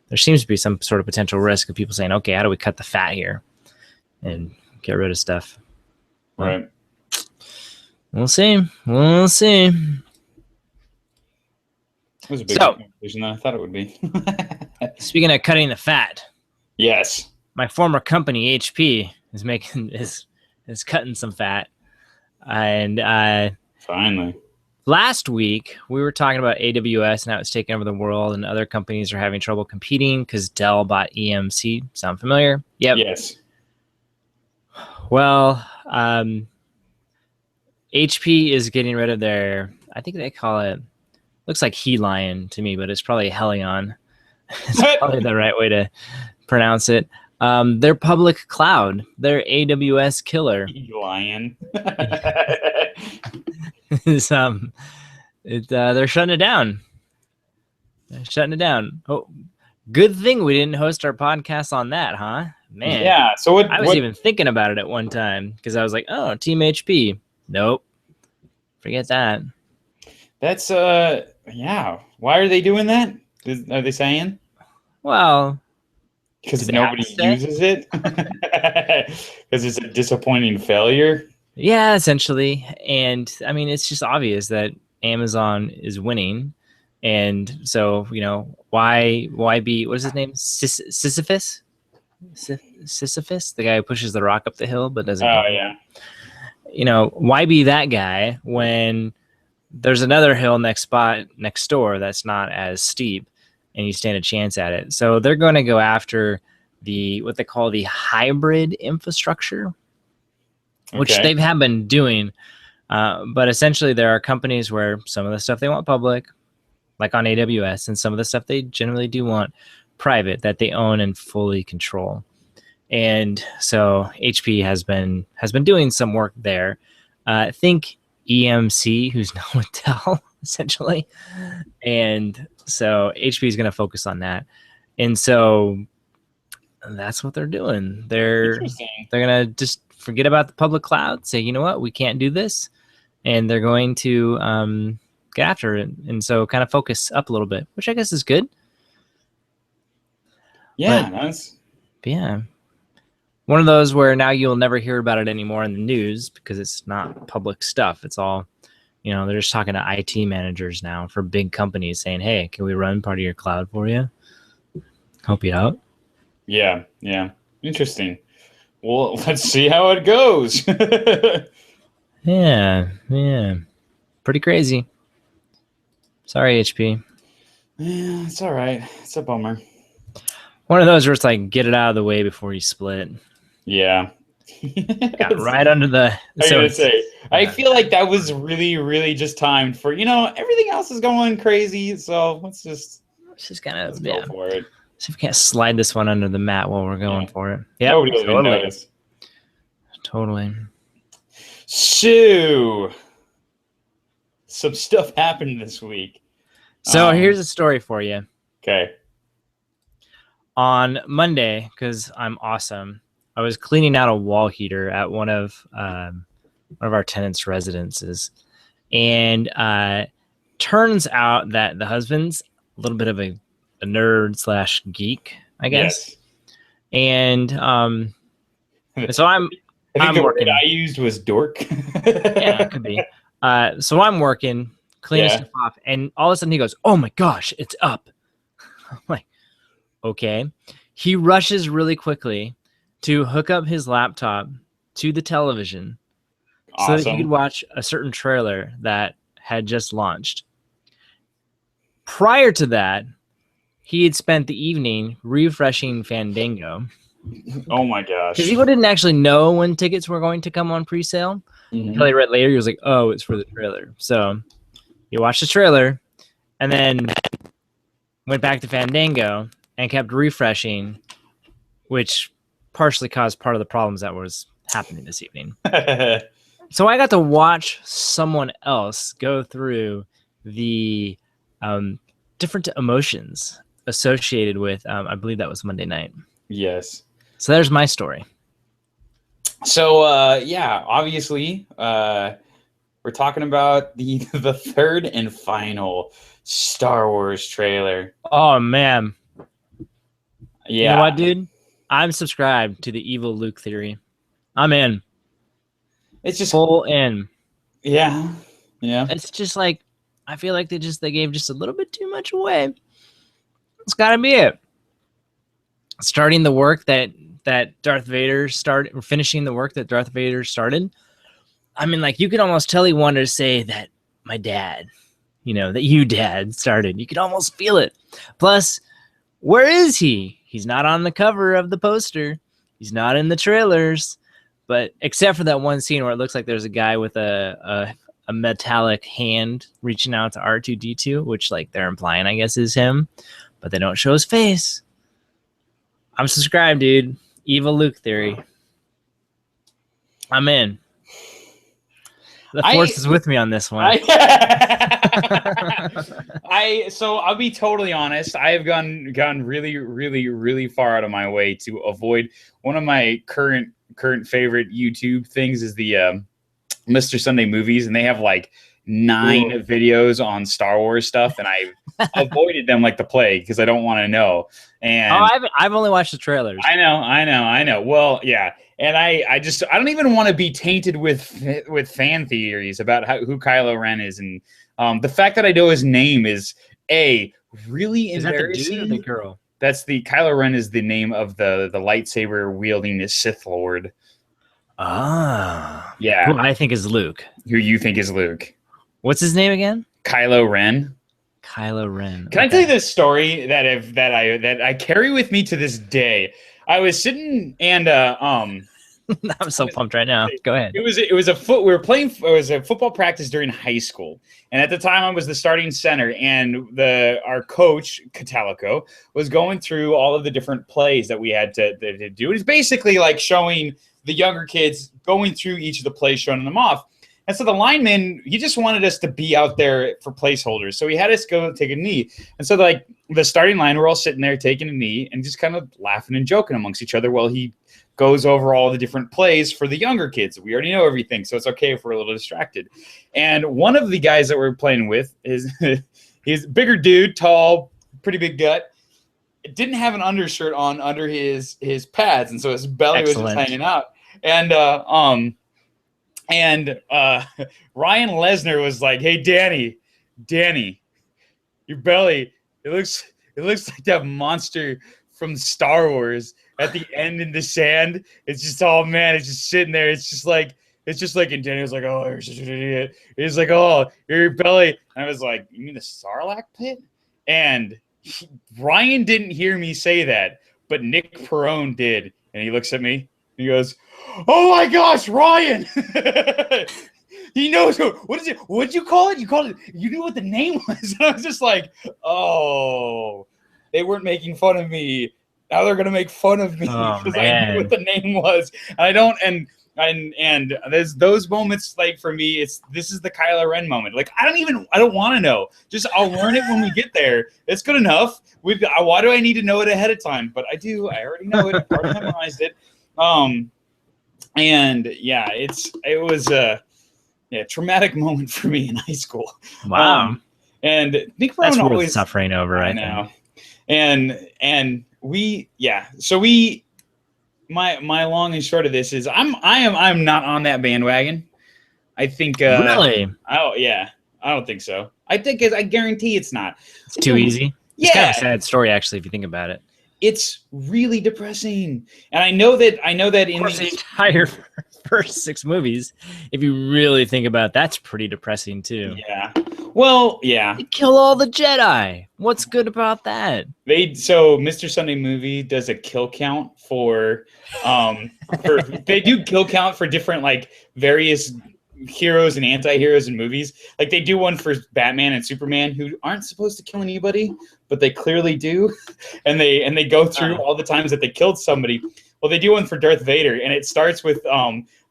There seems to be some sort of potential risk of people saying, okay, how do we cut the fat here and get rid of stuff? Right. We'll see. We'll see. It was a big conversation than I thought it would be. Speaking of cutting the fat. Yes. My former company, HP, is cutting some fat. And finally. Last week, we were talking about AWS and how it's taking over the world and other companies are having trouble competing because Dell bought EMC. Sound familiar? Yep. Yes. Well, HP is getting rid of their, I think they call it, looks like Helion to me, but it's probably Helion. It's probably the right way to pronounce it. Their public cloud, their AWS killer. Helion. Is they're shutting it down. They're shutting it down. Oh, good thing we didn't host our podcast on that, huh? Man. Yeah. So I was even thinking about it at one time because I was like, oh, Team HP. Nope. Forget that. That's yeah. Why are they doing that? Are they saying? Well, because nobody uses it. Because it's a disappointing failure. Yeah, essentially. And I mean, it's just obvious that Amazon is winning. And so, why be, what is his name? Sisyphus? Sisyphus? The guy who pushes the rock up the hill but doesn't. Oh, yeah. Why be that guy when there's another hill next door that's not as steep and you stand a chance at it? So they're going to go after what they call the hybrid infrastructure. Which they have been doing. But essentially, there are companies where some of the stuff they want public, like on AWS, and some of the stuff they generally do want private that they own and fully control. And so HP has been doing some work there. Think EMC, who's now with Dell, essentially. And so HP is going to focus on that. And so that's what they're doing. They're going to just forget about the public cloud, say, you know what, we can't do this. And they're going to get after it. And so kind of focus up a little bit, which I guess is good. Yeah, nice. Yeah. One of those where now you'll never hear about it anymore in the news because it's not public stuff. It's all, they're just talking to IT managers now for big companies saying, hey, can we run part of your cloud for you? Help you out. Yeah. Interesting. Well, let's see how it goes. Yeah. Pretty crazy. Sorry, HP. Yeah, it's all right. It's a bummer. One of those where it's like, get it out of the way before you split. Yeah. Got right under the... I feel like that was really, really just timed for, everything else is going crazy. So let's just kind of go for it. See if we can't slide this one under the mat while we're going for it. Yeah, nobody will even notice. Totally. So, some stuff happened this week. So here's a story for you. Okay. On Monday, because I'm awesome, I was cleaning out a wall heater at one of our tenants' residences, and turns out that the husband's a little bit of a nerd / geek, I guess. Yes. And so I think the working. word I used was dork. Yeah, it could be. So I'm working, cleaning stuff off, and all of a sudden he goes, "Oh my gosh, it's up!" I'm like, okay. He rushes really quickly to hook up his laptop to the television so that he could watch a certain trailer that had just launched. Prior to that, he had spent the evening refreshing Fandango. Oh my gosh. Because he didn't actually know when tickets were going to come on pre-sale. Until he read later, he was like, oh, it's for the trailer. So he watched the trailer and then went back to Fandango and kept refreshing, which partially caused part of the problems that was happening this evening. So I got to watch someone else go through the different emotions associated with, I believe that was Monday night. Yes. So there's my story. So, yeah, obviously, we're talking about the third and final Star Wars trailer. Oh, man. Yeah. You know what, dude? I'm subscribed to the evil Luke theory. I'm in. It's just full in. Yeah. Yeah. It's just like, I feel like they gave just a little bit too much away. It's gotta be it. Starting the work that Darth Vader started, or finishing the work that Darth Vader started. I mean, like, you could almost tell he wanted to say that my dad, that you, Dad, started. You could almost feel it. Plus, where is he? He's not on the cover of the poster. He's not in the trailers. But except for that one scene where it looks like there's a guy with a metallic hand reaching out to R2-D2, which, like, they're implying, I guess, is him. But they don't show his face. I'm subscribed, dude. Evil Luke theory. I'm in. The Force is with me on this one. So I'll be totally honest. I have gone really, really, really far out of my way to avoid one of my current favorite YouTube things is the Mr. Sunday Movies, and they have like 9 videos on Star Wars stuff, and I've avoided them like the plague because I don't want to know. And I've only watched the trailers. I know. Well, yeah. And I don't even want to be tainted with fan theories about who Kylo Ren is, and the fact that I know his name is really embarrassing. Is that the dude or the girl? That's Kylo Ren is the name of the lightsaber wielding Sith Lord. Ah, yeah. Who I think is Luke. Who you think is Luke? What's his name again? Kylo Ren. Kylo Ren. Can I tell you this story that I carry with me to this day? I was sitting and I'm so pumped right now. Go ahead. We were playing. It was a football practice during high school, and at the time I was the starting center. And our coach Catalico was going through all of the different plays that we had to do. It's basically like showing the younger kids going through each of the plays, showing them off. And so the lineman, he just wanted us to be out there for placeholders. So he had us go take a knee. And so like the starting line, we're all sitting there taking a knee and just kind of laughing and joking amongst each other while he goes over all the different plays for the younger kids. We already know everything, so it's okay if we're a little distracted. And one of the guys that we're playing with is he's a bigger dude, tall, pretty big gut. Didn't have an undershirt on under his pads, and so his belly was just hanging out. And Ryan Lesnar was like, "Hey, Danny, your belly, it looks like that monster from Star Wars at the end in the sand. It's just, oh man, it's just sitting there. It's just like, and Danny was like, oh, you're such an idiot. He's like, oh, your belly." And I was like, you mean the Sarlacc pit? And Ryan didn't hear me say that, but Nick Perone did. And he looks at me and he goes, "Oh my gosh, Ryan." He knows what is it? What'd you call it? You knew what the name was. And I was just like, oh, they weren't making fun of me. Now they're gonna make fun of me because I knew what the name was. And And there's those moments, like, for me, this is the Kylo Ren moment. Like, I don't want to know. Just I'll learn it when we get there. It's good enough. Why do I need to know it ahead of time? But I do. I already know it. I've already memorized it. And yeah, it was a traumatic moment for me in high school. Wow. And Nick That's Brown worth always suffering over. I know. And my long and short of this is I'm not on that bandwagon. I think really. Oh yeah, I don't think so. I guarantee it's not. It's too easy. Yeah, it's kind of a sad story actually if you think about it. It's really depressing, and I know that in the entire first 6 movies, if you really think about it, that's pretty depressing too. Yeah. Well, yeah. They kill all the Jedi. What's good about that? So Mr. Sunday Movie does a kill count for they do kill count for different, like, various heroes and anti-heroes in movies. Like, they do one for Batman and Superman, who aren't supposed to kill anybody, but they clearly do. And they go through all the times that they killed somebody. Well, they do one for Darth Vader, and it starts with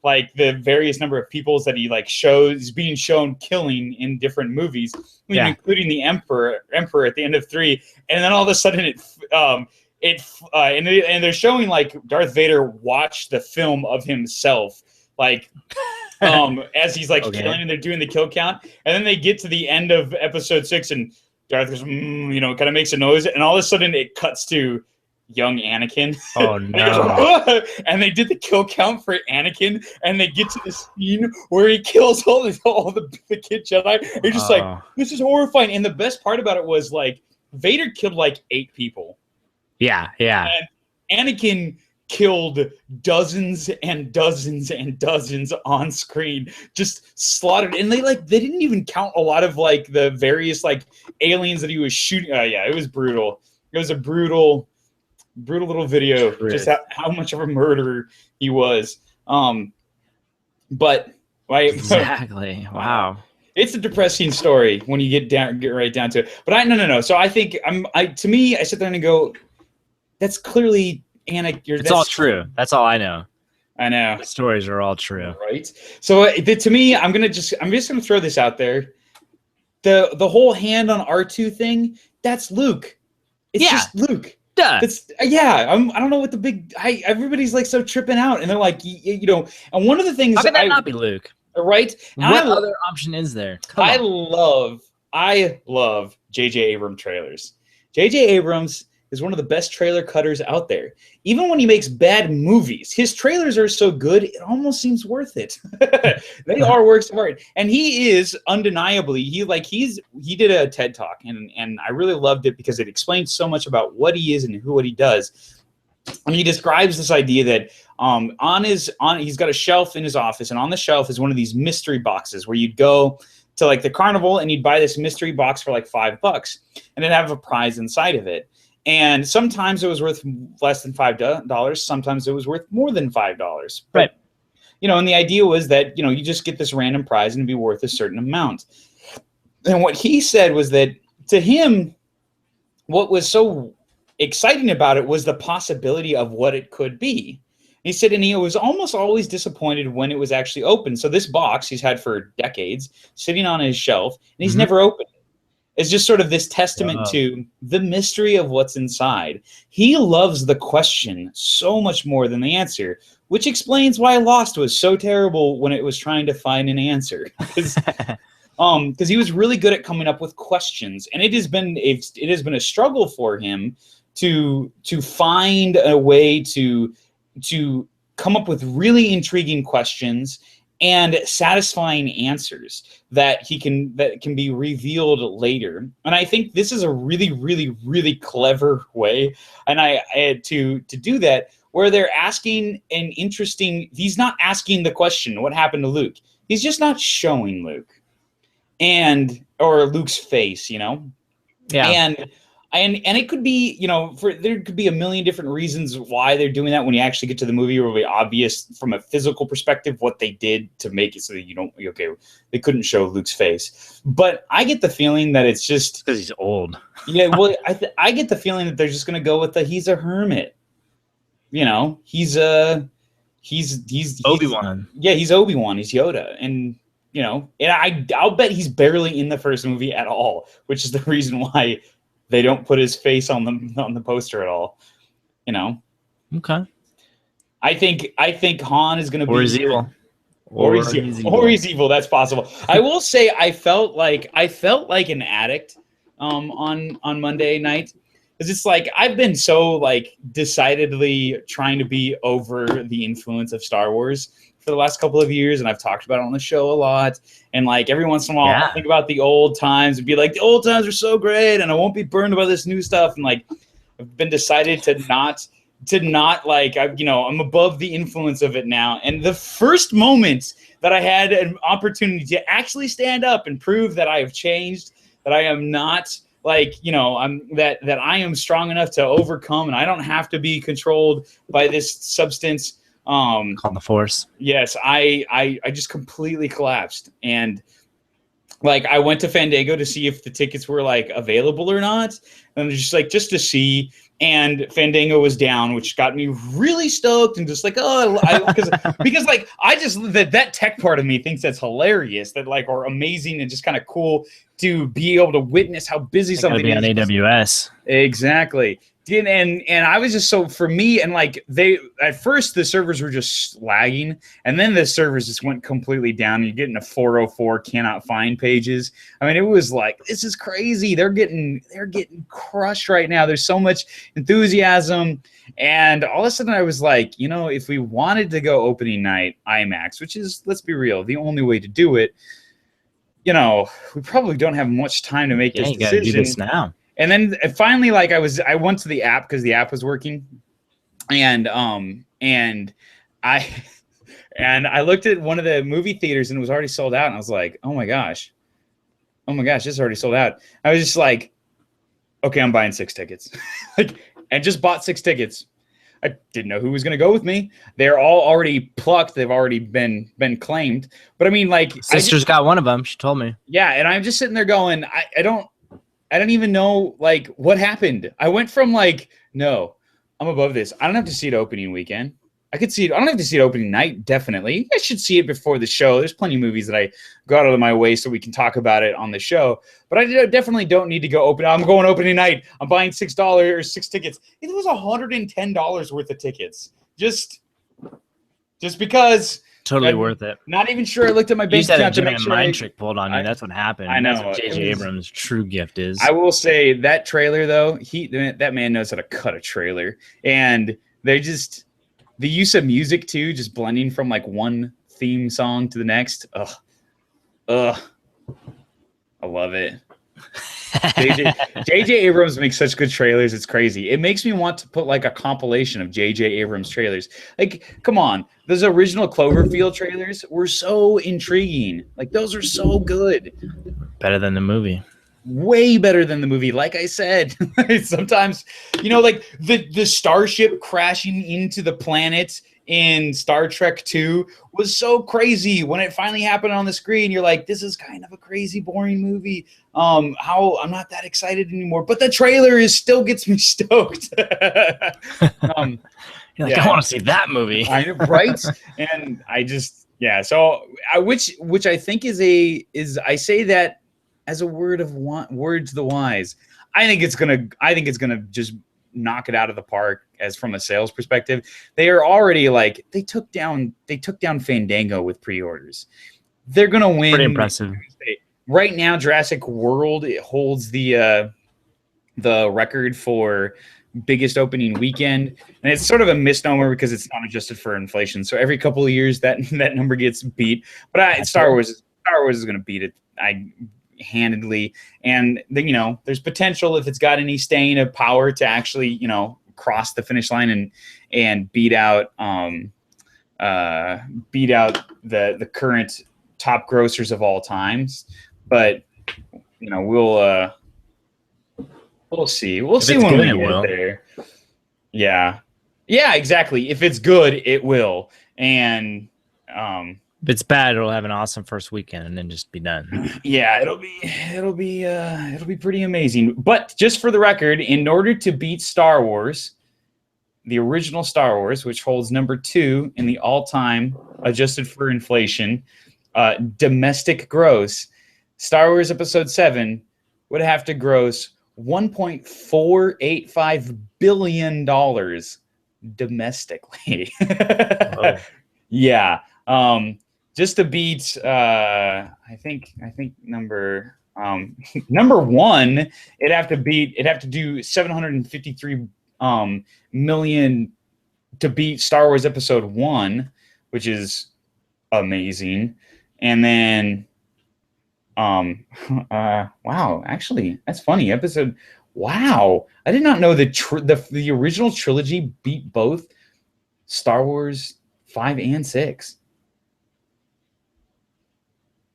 like the various number of peoples that he is being shown killing in different movies, including the Emperor at the end of 3, and then all of a sudden and they're showing, like, Darth Vader watch the film of himself, like as he's, like, killing, and they're doing the kill count, and then they get to the end of episode 6, and Darth goes, kind of makes a noise, and all of a sudden it cuts to young Anakin. Oh no. And they did the kill count for Anakin, and they get to the scene where he kills all the kid Jedi. You're just like, this is horrifying. And the best part about it was, like, Vader killed like 8 people. Yeah. And Anakin killed dozens and dozens and dozens on screen, just slaughtered. And they didn't even count a lot of, like, the various, like, aliens that he was shooting. It was brutal. It was a brutal little video, just how much of a murderer he was. But exactly. Wow. It's a depressing story when you get right down to it. But no. So I think to me, I sit there and go, that's clearly It's all true. That's all I know. I know. The stories are all true. Right. So to me, I'm just gonna throw this out there. The whole hand on R2 thing, that's Luke. It's just Luke. Duh. I don't know what the big. Everybody's, like, so tripping out, and they're like, And one of the things. How could that not be Luke? Right. And what other option is there? I love J.J. Abrams trailers. J.J. Abrams is one of the best trailer cutters out there. Even when he makes bad movies, his trailers are so good, it almost seems worth it. They are works of art. And he is undeniably, he did a TED Talk, and I really loved it because it explains so much about what he is and what he does. And he describes this idea that he's got a shelf in his office, and on the shelf is one of these mystery boxes where you'd go to, like, the carnival and you'd buy this mystery box for like $5, and it'd have a prize inside of it. And sometimes it was worth less than $5. Sometimes it was worth more than $5. But, right. And the idea was that, you just get this random prize and it'd be worth a certain amount. And what he said was that, to him, what was so exciting about it was the possibility of what it could be. He said, and he was almost always disappointed when it was actually open. So this box he's had for decades sitting on his shelf, and he's never opened it. It's just sort of this testament to the mystery of what's inside. He loves the question so much more than the answer, which explains why Lost was so terrible when it was trying to find an answer. Because he was really good at coming up with questions, and it has been a struggle for him to find a way to come up with really intriguing questions and satisfying answers that can be revealed later. And I think this is a really, really, really clever way. And I had to do that, where they're asking an interesting. He's not asking the question, what happened to Luke? He's just not showing Luke or Luke's face, Yeah. And it could be, there could be a million different reasons why they're doing that. When you actually get to the movie, it will be obvious from a physical perspective what they did to make it so that they couldn't show Luke's face. But I get the feeling that it's just because he's old. Yeah, well, I get the feeling that they're just going to go with he's a hermit. He's he's Obi-Wan. Yeah, he's Obi-Wan. He's Yoda, and you know, and I'll bet he's barely in the first movie at all, which is the reason why they don't put his face on the poster at all. You know. Okay. I think Han is going to be he's evil. Or he's evil. That's possible. I will say I felt like an addict on Monday night, because it's like I've been so like decidedly trying to be over the influence of Star Wars for the last couple of years, and I've talked about it on the show a lot. And like every once in a while, I'll think about the old times and be like, the old times are so great, and I won't be burned by this new stuff. And like I've been decided to not like, I'm above the influence of it now. And the first moment that I had an opportunity to actually stand up and prove that I have changed, that I am not like, that I am strong enough to overcome, and I don't have to be controlled by this substance called the Force. Yes, I just completely collapsed. And like I went to Fandango to see if the tickets were like available or not, and just to see. And Fandango was down, which got me really stoked and just like, because like I just that tech part of me thinks that's hilarious, that like, or amazing and just kind of cool to be able to witness how busy something is. On AWS. Exactly. And I was just, so for me, and like at first the servers were just lagging, and then the servers just went completely down. You're getting a 404 cannot find pages. I mean, it was like, this is crazy. They're getting crushed right now. There's so much enthusiasm, and all of a sudden I was like, if we wanted to go opening night IMAX, which is, let's be real, the only way to do it, we probably don't have much time to make this decision. You gotta do this now. And then finally, like I went to the app because the app was working, and I looked at one of the movie theaters and it was already sold out, and I was like, oh my gosh, this is already sold out. I was just like, okay, I'm buying 6 tickets, and just bought 6 tickets. I didn't know who was going to go with me. They're all already plucked. They've already been claimed. But I mean, like, sister's got one of them. She told me. Yeah, and I'm just sitting there going, I don't even know like what happened. I went from like, no, I'm above this. I don't have to see it opening weekend. I could see it. I don't have to see it opening night. Definitely. I should see it before the show. There's plenty of movies that I go out of my way so we can talk about it on the show. But I definitely don't need to go open. I'm going opening night. I'm buying $6 or 6 tickets. It was $110 worth of tickets. Just because. Totally worth it. Not even sure. I looked at my bank account to make sure. Mind trick pulled on you. That's what happened. I know. That's what J.J. Abrams' true gift is. I will say that trailer though, that man knows how to cut a trailer, and they just the use of music too, just blending from like one theme song to the next. I love it. J.J. Abrams makes such good trailers. It's crazy. It makes me want to put like a compilation of J.J. Abrams trailers. Like, come on. Those original Cloverfield trailers were so intriguing. Like, those are so good. Better than the movie. Way better than the movie. Like I said, sometimes, like the starship crashing into the planet in Star Trek 2 was so crazy. When it finally happened on the screen, you're like, this is kind of a crazy, boring movie. How I'm not that excited anymore. But the trailer still gets me stoked. You're like, I want to see that movie. Right? And I just, so which I think is I say that as a word to the wise. I think it's gonna just knock it out of the park as from a sales perspective. They are already like, they took down Fandango with pre-orders. They're gonna win. Pretty impressive. Right now, Jurassic World holds the record for biggest opening weekend, and it's sort of a misnomer because it's not adjusted for inflation. So every couple of years that number gets beat. But Star Wars is going to beat it handedly, and then there's potential if it's got any staying of power to actually cross the finish line and beat out the current top grossers of all times. But we'll see. We'll see when we get there. Yeah, exactly. If it's good, it will. And if it's bad, it'll have an awesome first weekend and then just be done. Yeah, it'll be pretty amazing. But just for the record, in order to beat Star Wars, the original Star Wars, which holds number 2 in the all-time adjusted for inflation domestic gross, Star Wars Episode 7 would have to gross $1.485 billion domestically. Yeah. Just to beat I think number number 1, it'd have to do 753 million to beat Star Wars Episode 1, which is amazing. And then wow, actually that's funny. Wow, I did not know the original trilogy beat both Star Wars 5 and 6.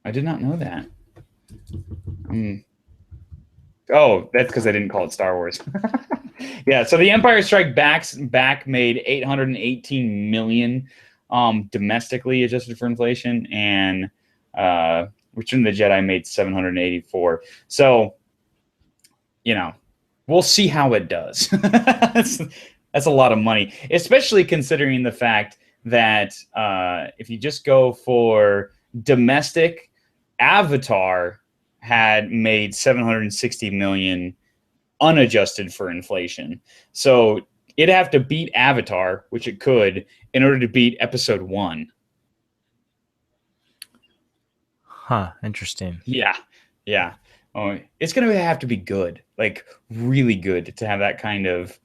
I did not know that. Oh, that's because I didn't call it Star Wars. Yeah, so The Empire Strikes Back made 818 million domestically adjusted for inflation, and Return of the Jedi made 784. So, you know, we'll see how it does. That's a lot of money, especially considering the fact that if you just go for domestic, Avatar had made 760 million unadjusted for inflation. So it'd have to beat Avatar, which it could, in order to beat Episode 1. Huh, interesting. Yeah. Yeah. Oh, it's going to have to be good, like really good, to have that kind of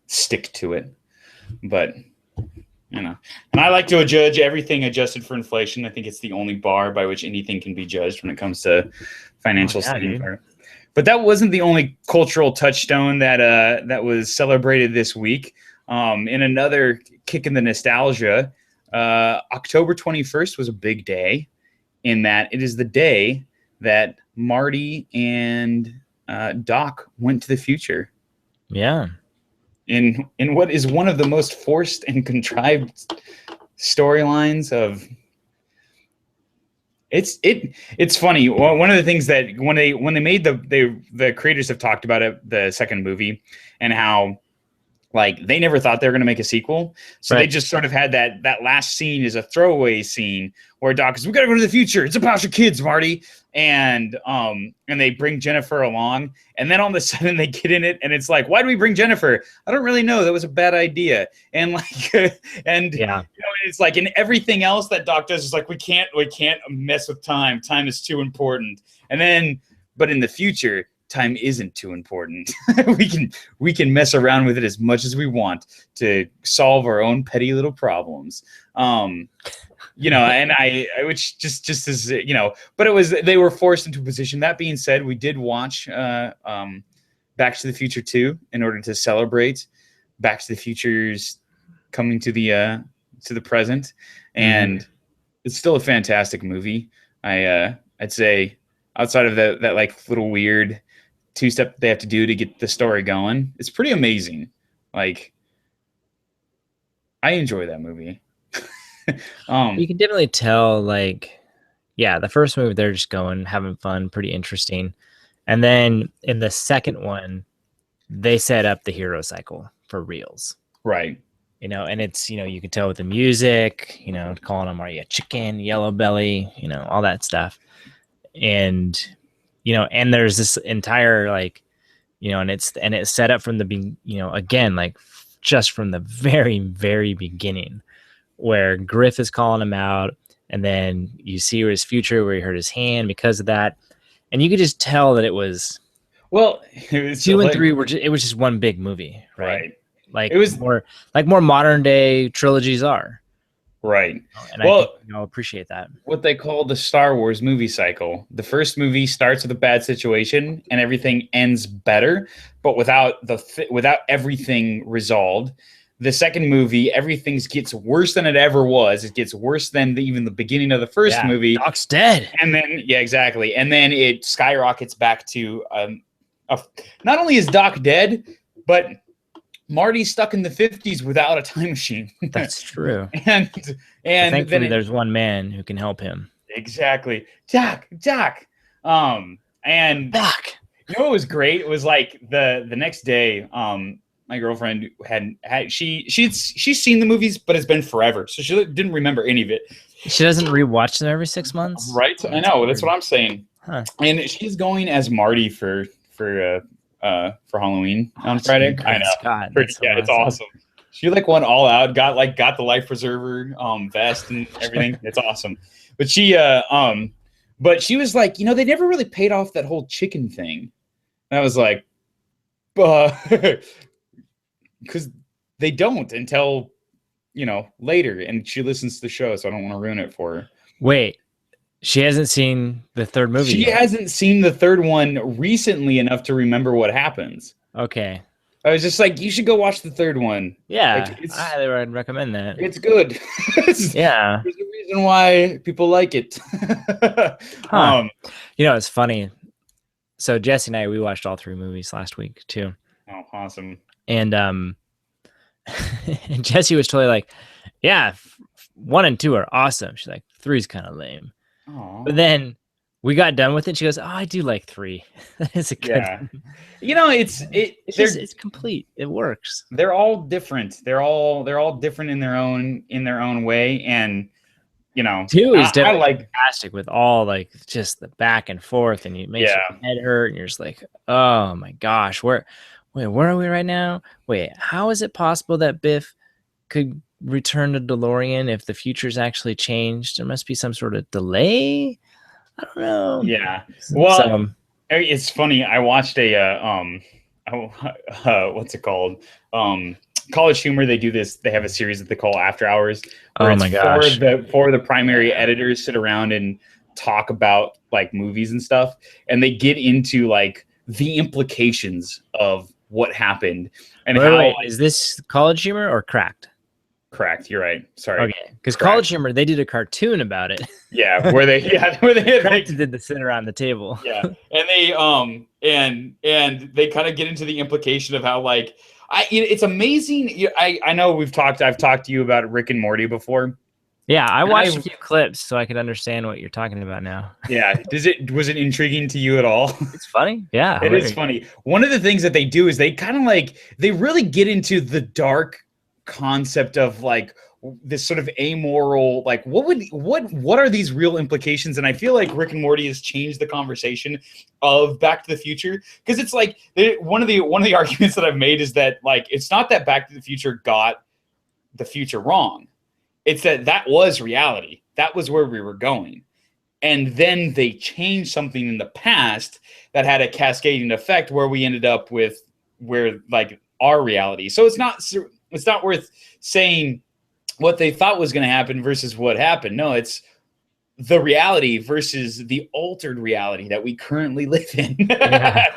stick to it. But, you know, and I like to judge everything adjusted for inflation. I think it's the only bar by which anything can be judged when it comes to financial staying power. But that wasn't the only cultural touchstone that was celebrated this week. In another kick in the nostalgia, October 21st was a big day, in that it is the day that Marty and Doc went to the future. Yeah. In what is one of the most forced and contrived storylines of... It's funny. One of the things that when they made the creators have talked about it, the second movie, and how like they never thought they were going to make a sequel, so they just sort of had that last scene is a throwaway scene where Doc is, "We got to go to the future. It's about your kids, Marty," and they bring Jennifer along, and then all of a sudden they get in it, and it's like, why do we bring Jennifer? I don't really know. That was a bad idea, and like, and yeah, you know, it's like in everything else that Doc does is like, we can't mess with time. Time is too important, and then but in the future, time isn't too important. we can mess around with it as much as we want to solve our own petty little problems. You know, and which just as, you know, but they were forced into a position. That being said, we did watch Back to the Future 2 in order to celebrate Back to the Future's coming to the present, and it's still a fantastic movie. I'd say outside of that like little weird two-step they have to do to get the story going, it's pretty amazing. Like, I enjoy that movie. You can definitely tell, like, yeah, the first movie they're just going, having fun, pretty interesting. And then in the second one, they set up the hero cycle for reals. Right. You know, and it's, you know, you can tell with the music, you know, calling them, are you a chicken, yellow belly, you know, all that stuff. And, you know, and there's this entire, like, you know, and it's set up from the, you know, again, like just from the very, very beginning, where Griff is calling him out, and then you see his future where he hurt his hand because of that. And you could just tell that it was, well, it was 2 and 3 were it was just one big movie, right? Like it was more modern day trilogies are. Right. And well, I think, you know, appreciate that. What they call the Star Wars movie cycle. The first movie starts with a bad situation and everything ends better, but without everything resolved. The second movie, everything gets worse than it ever was. It gets worse than even the beginning of the first movie. Doc's dead. And then, yeah, exactly. And then it skyrockets back to not only is Doc dead, but Marty's stuck in the 50s without a time machine. That's true. and thankfully then there's one man who can help him. Exactly. Doc. And Doc. You know what was great? It was like the next day, my girlfriend she's seen the movies, but it's been forever, so she didn't remember any of it. She doesn't rewatch them every 6 months, right? I know, weird. That's what I'm saying. Huh. And she's going as Marty for Halloween on Friday. I know. God, it's awesome. She like went all out, got the life preserver vest and everything. It's awesome. But she was like, they never really paid off that whole chicken thing. And I was like, because they don't until later, and she listens to the show, so I don't want to ruin it for her. Wait, she hasn't seen the third movie She yet. hasn't seen the third one recently enough to remember what happens. Okay. I was just like, you should go watch the third one. Yeah, I highly recommend that. It's good. Yeah. There's a reason why people like it. Huh. It's funny. So Jesse and I, we watched all 3 movies last week too. Oh, awesome. And and Jesse was totally like, yeah, 1 and 2 are awesome. She's like, 3's kind of lame. Aww. But then we got done with it. She goes, oh, I do like 3. It's a good one. It's complete. It works. They're all different. They're all different in their own way. And 2 is definitely fantastic with all like just the back and forth, and you make your head hurt, and you're just like, oh my gosh, where are we right now? Wait, how is it possible that Biff could return to DeLorean if the future's actually changed? There must be some sort of delay. I don't know. Yeah. Well, it's funny. I watched what's it called? College Humor. They do this. They have a series that they call After Hours. Oh my gosh! For the primary editors sit around and talk about like movies and stuff, and they get into like the implications of what happened and wait, is this College Humor or Cracked? Cracked. You're right. Sorry. Okay, because College Humor, they did a cartoon about it. Yeah, where they did the sit around the table. Yeah, and they kind of get into the implication of how like it's amazing. I know I've talked to you about Rick and Morty before. Yeah, I watched a few clips so I could understand what you're talking about now. Yeah, was it intriguing to you at all? It's funny. Yeah, it is funny. One of the things that they do is they kind of like they really get into the dark concept of like this sort of amoral, like what are these real implications? And I feel like Rick and Morty has changed the conversation of Back to the Future, because it's like one of the arguments that I've made is that like it's not that Back to the Future got the future wrong. It's that was reality. That was where we were going. And then they changed something in the past that had a cascading effect where we ended up with where like our reality. So it's not worth saying what they thought was going to happen versus what happened. No, it's the reality versus the altered reality that we currently live in. Yeah.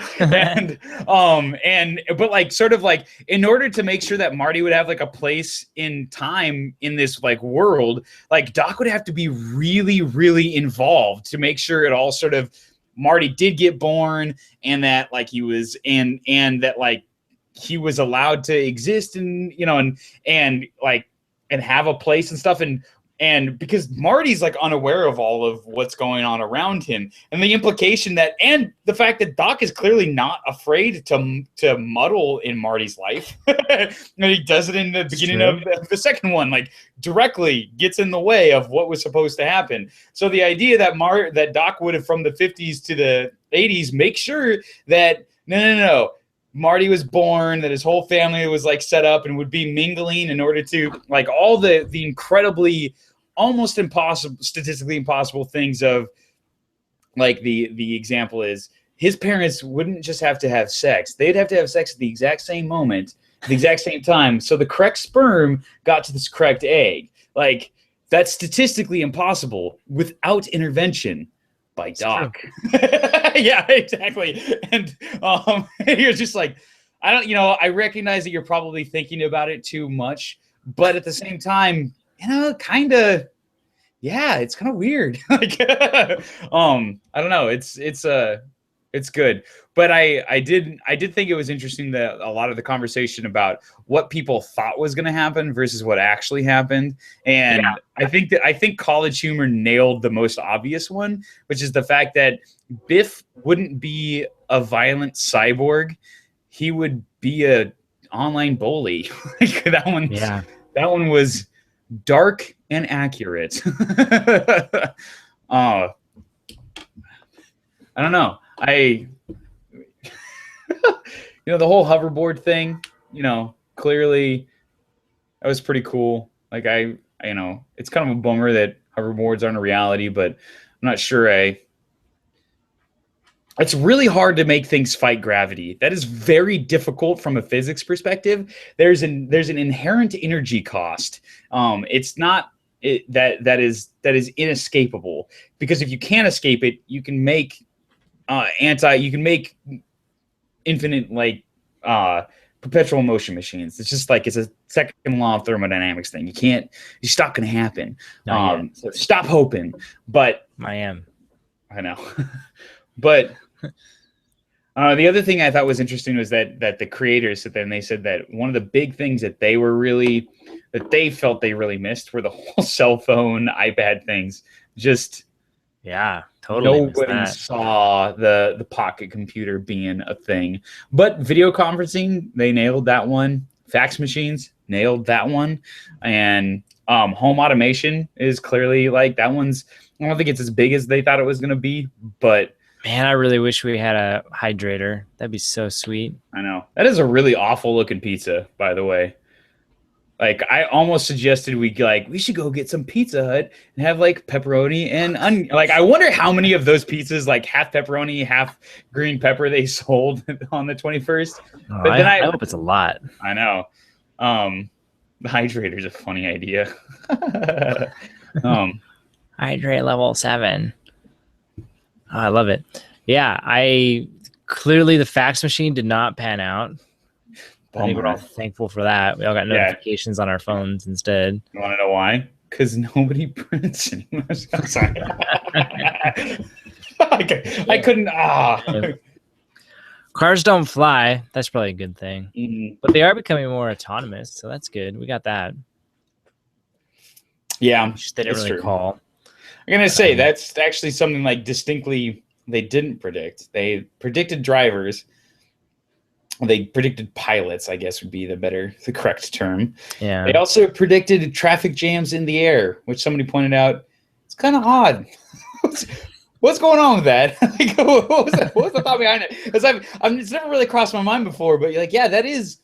But like sort of like in order to make sure that Marty would have like a place in time in this like world, like Doc would have to be really, really involved to make sure it all sort of Marty did get born, and that like he was and that like he was allowed to exist and and have a place and stuff, and because Marty's like unaware of all of what's going on around him, and the implication that, and the fact that Doc is clearly not afraid to muddle in Marty's life. And he does it in the beginning of the second one, like directly gets in the way of what was supposed to happen. So the idea that that Doc would have from the 50s to the 80s make sure that no. Marty was born, that his whole family was like set up and would be mingling in order to like all the incredibly almost impossible, statistically impossible things of like the example is his parents wouldn't just have to have sex. They'd have to have sex at the exact same moment, at the exact same time. So the correct sperm got to this correct egg. Like that's statistically impossible without intervention by Doc. Yeah, exactly. And you're just like, I recognize that you're probably thinking about it too much, but at the same time, kind of, yeah, it's kind of weird. Like, I don't know. It's good. But I did think it was interesting that a lot of the conversation about what people thought was going to happen versus what actually happened. And yeah. I think College Humor nailed the most obvious one, which is the fact that Biff wouldn't be a violent cyborg. He would be a online bully. Like, Yeah. that one was dark and accurate. I don't know. The whole hoverboard thing, clearly that was pretty cool. Like, it's kind of a bummer that hoverboards aren't a reality, but I'm not sure it's really hard to make things fight gravity. That is very difficult from a physics perspective. There's an inherent energy cost. It's not that is inescapable, because if you can't escape it, you can make infinite, like, perpetual motion machines. It's just like, it's a second law of thermodynamics thing. It's not going to happen. So stop hoping. But I know. But the other thing I thought was interesting was that the creators sit there and they said that one of the big things that they felt they really missed were the whole cell phone, iPad things. Just totally. Nobody saw the pocket computer being a thing. But video conferencing, they nailed that one. Fax machines, nailed that one. And home automation is clearly, like, that one's, I don't think it's as big as they thought it was going to be, but man, I really wish we had a hydrator. That'd be so sweet. I know. That is a really awful looking pizza, by the way. Like, I almost suggested we should go get some Pizza Hut and have, like, pepperoni and onion. Like, I wonder how many of those pizzas, like, half pepperoni, half green pepper, they sold on the 21st. Oh, but then I hope it's a lot. I know. The hydrator's a funny idea. Hydrate level 7. Oh, I love it. Yeah, clearly the fax machine did not pan out. I think we're all thankful for that. We all got notifications on our phones instead. You want to know why? Because nobody prints anymore. I'm sorry. I couldn't. Cars don't fly. That's probably a good thing. Mm-hmm. But they are becoming more autonomous, so that's good. We got that. Yeah, they didn't really call. I'm gonna say that's actually something, like, distinctly they didn't predict. They predicted drivers. They predicted pilots, I guess would be the correct term. Yeah. They also predicted traffic jams in the air, which somebody pointed out, it's kind of odd. What's going on with that? Like, what was the thought behind it? Because it's never really crossed my mind before, but, like, yeah, that is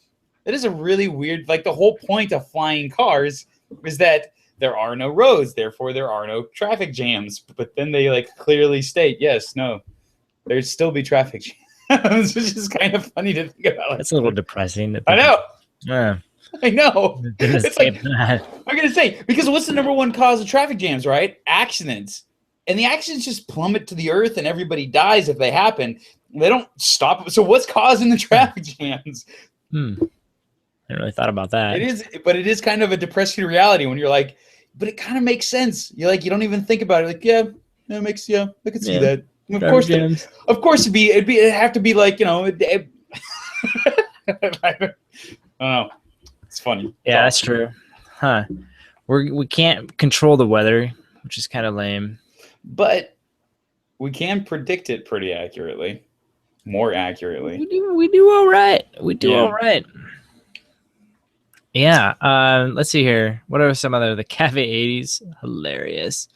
a really weird, like, the whole point of flying cars is that there are no roads, therefore there are no traffic jams. But then they, like, clearly state, yes, no, there'd still be traffic jams. It's just kind of funny to think about. It's a little depressing. I know. Yeah. I know. It's like, I'm going to say, because what's the number one cause of traffic jams, right? Accidents. And the accidents just plummet to the earth and everybody dies if they happen. They don't stop. So what's causing the traffic jams? I hadn't really thought about that. It is kind of a depressing reality when you're like, but it kind of makes sense. You're like, you don't even think about it. Like, I could see that. Of course, it'd have to be like, I don't know. It's funny. Yeah, that's true. Huh? We can't control the weather, which is kind of lame. But we can predict it pretty accurately, more accurately. We do all right. All right. Yeah. Let's see here. What are some other the Cafe 80s? Hilarious.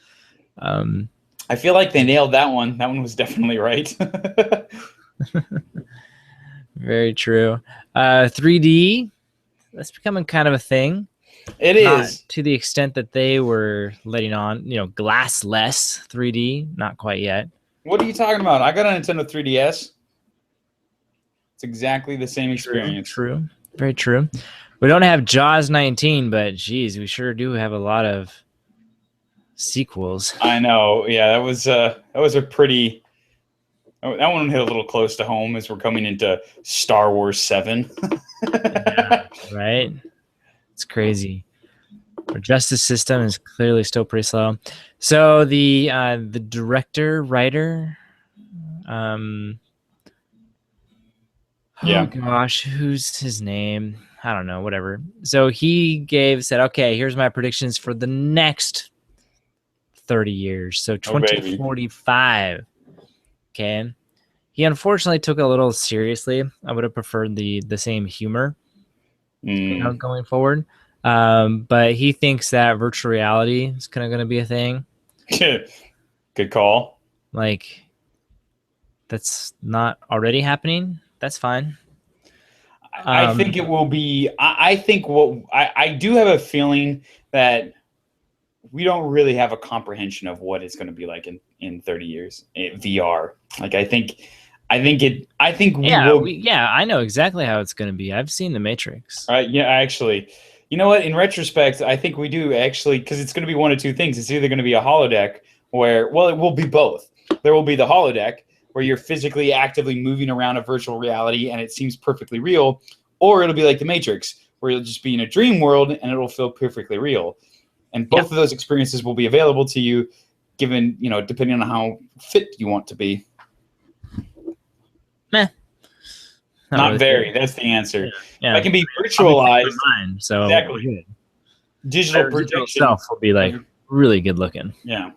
I feel like they nailed that one. That one was definitely right. Very true. 3D, that's becoming kind of a thing. It is. To the extent that they were letting on, glassless 3D. Not quite yet. What are you talking about? I got a Nintendo 3DS. It's exactly the same experience. True. Very true. We don't have Jaws 19, but geez, we sure do have a lot of sequels. I know. Yeah, that was a pretty. That one hit a little close to home as we're coming into Star Wars 7. Yeah, right? It's crazy. Our justice system is clearly still pretty slow. So the director, writer, oh gosh, who's his name? I don't know, whatever. So he said, okay, here's my predictions for the next 30 years. So 2045. Okay. He unfortunately took it a little seriously. I would have preferred the same humor. going forward. But he thinks that virtual reality is kind of going to be a thing. Good call. Like, that's not already happening. That's fine. I think it will be. I think I do have a feeling that we don't really have a comprehension of what it's going to be like in 30 years in VR. Like, I think we will. Yeah, I know exactly how it's going to be. I've seen The Matrix. Yeah, actually, you know what? In retrospect, I think we do actually, because it's going to be one of two things. It's either going to be a holodeck where, well, it will be both. There will be the holodeck where you're physically actively moving around a virtual reality and it seems perfectly real, or it'll be like The Matrix where you'll just be in a dream world and it'll feel perfectly real. And both of those experiences will be available to you, given, depending on how fit you want to be. Meh. Not really very. That's the answer. Yeah. That can be virtualized. So exactly. Digital projection itself will be like really good looking. Yeah.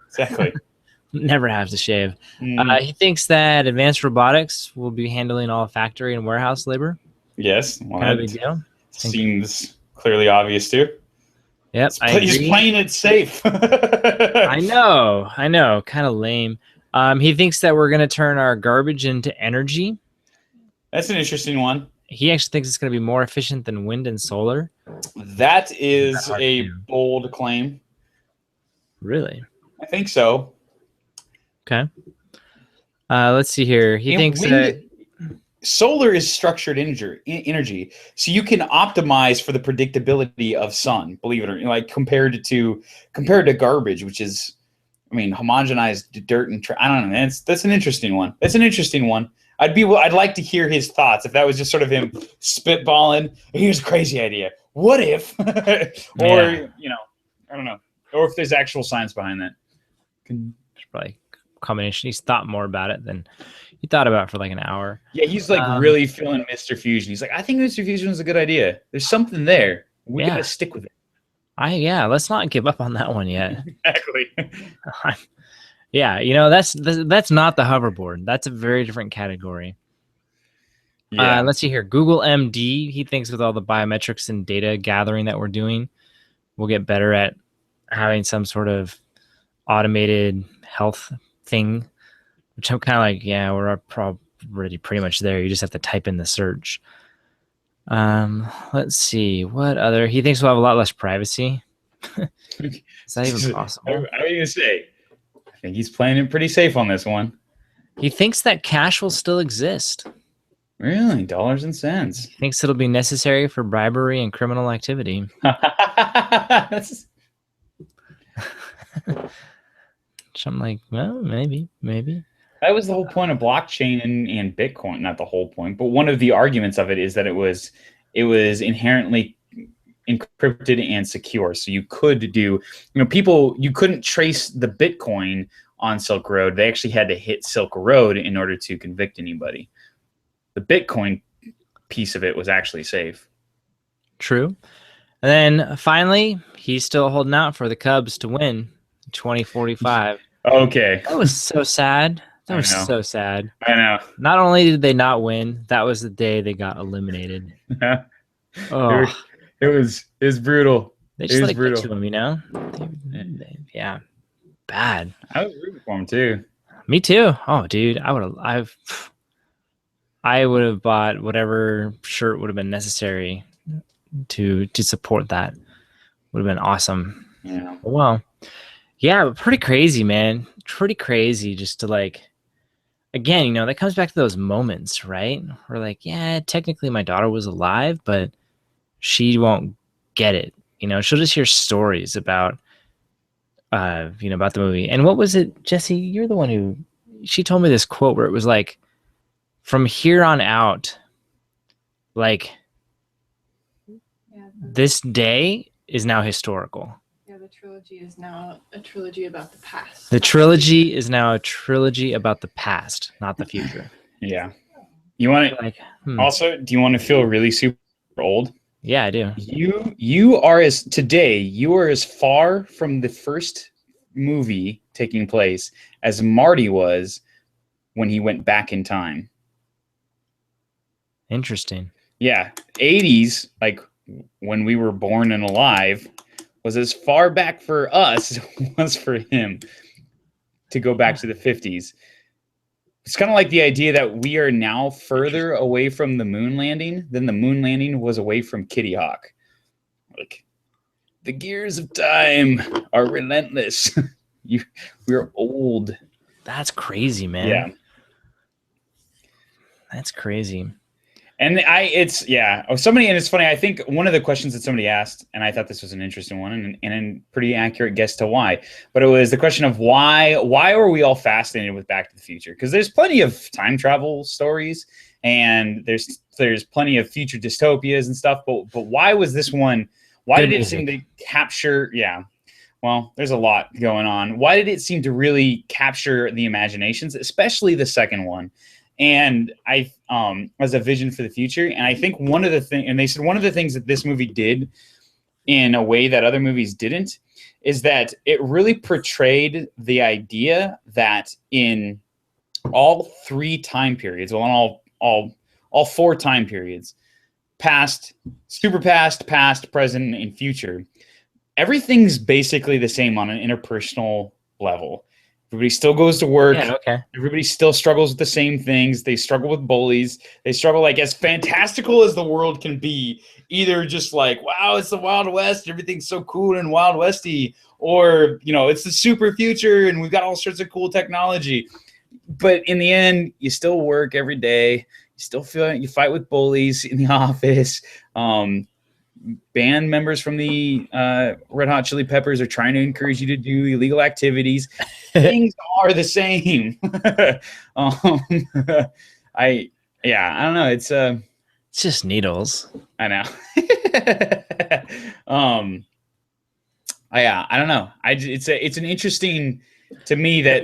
Exactly. Never have to shave. He thinks that advanced robotics will be handling all factory and warehouse labor. Yes. Well, kind of a big deal. Seems clearly obvious too. Yep. He's playing it safe. I know. Kind of lame. He thinks that we're going to turn our garbage into energy. That's an interesting one. He actually thinks it's going to be more efficient than wind and solar. That is a bold claim. Really? I think so. Okay. Let's see here. He thinks that solar is structured energy, so you can optimize for the predictability of sun. Believe it or not, like compared to garbage, which is, homogenized dirt and I don't know. That's an interesting one. I'd like to hear his thoughts if that was just sort of him spitballing. Here's a crazy idea. What if? Or I don't know. Or if there's actual science behind that. It's probably a combination. He's thought more about it than he thought about it for like an hour. Yeah, he's like really feeling Mr. Fusion. He's like, I think Mr. Fusion is a good idea. There's something there. We gotta stick with it. Let's not give up on that one yet. Exactly. Yeah, that's not the hoverboard. That's a very different category. Yeah. Let's see here. Google MD, he thinks with all the biometrics and data gathering that we're doing, we'll get better at having some sort of automated health thing, which I'm kind of like, yeah, we're already pretty much there. You just have to type in the search. Let's see. What other? He thinks we'll have a lot less privacy. Is that even possible? What are you going to say? I think he's playing it pretty safe on this one. He thinks that cash will still exist. Really? Dollars and cents. He thinks it'll be necessary for bribery and criminal activity. So I'm like, well, maybe. That was the whole point of blockchain and Bitcoin. Not the whole point, but one of the arguments of it is that it was inherently encrypted and secure. So you could do, you couldn't trace the Bitcoin on Silk Road. They actually had to hit Silk Road in order to convict anybody. The Bitcoin piece of it was actually safe. True. And then finally, he's still holding out for the Cubs to win 2045. Okay. That was so sad. So sad. I know. Not only did they not win, that was the day they got eliminated. Oh. It was brutal. They just like it to him, yeah. Bad. I was rooting for him too. Me too. Oh, dude, I would have bought whatever shirt would have been necessary to support that. Would have been awesome. Yeah. Well, yeah, but pretty crazy, man. Pretty crazy just to like, again, that comes back to those moments, right? We're like, yeah, technically my daughter was alive, but she won't get it. She'll just hear stories about, about the movie. And what was it, Jesse? You're the one she told me this quote where it was like, from here on out, like, this day is now historical. Yeah, the trilogy is now a trilogy about the past. The trilogy is now a trilogy about the past, not the future. Yeah. You want to also, do you want to feel really super old? Yeah, I do. You are as far from the first movie taking place as Marty was when he went back in time. Interesting. yeah, 80s, like when we were born and alive, was as far back for us as it was for him to go back to the 50s. It's kind of like the idea that we are now further away from the moon landing than the moon landing was away from Kitty Hawk. Like, the gears of time are relentless. We're old. That's crazy, man. Yeah. That's crazy. And somebody, and it's funny, I think one of the questions that somebody asked, and I thought this was an interesting one and a pretty accurate guess to why, but it was the question of why are we all fascinated with Back to the Future? Because there's plenty of time travel stories and there's plenty of future dystopias and stuff, but why was this one, why did it seem to capture, well, there's a lot going on. Why did it seem to really capture the imaginations, especially the second one? And I, as a vision for the future. And I think one of the things, and they said one of the things that this movie did in a way that other movies didn't, is that it really portrayed the idea that in all three time periods, well, all four time periods, past, super past, present, and future, everything's basically the same on an interpersonal level. Everybody still goes to work. Yeah, okay. Everybody still struggles with the same things. They struggle with bullies. They struggle, like, as fantastical as the world can be, either just like, wow, it's the Wild West, everything's so cool and Wild Westy, or, you know, it's the super future and we've got all sorts of cool technology. But in the end, you still work every day. You still you fight with bullies in the office. Band members from the Red Hot Chili Peppers are trying to encourage you to do illegal activities. Things are the same. I don't know. It's just needles. I know. I don't know. It's an interesting to me that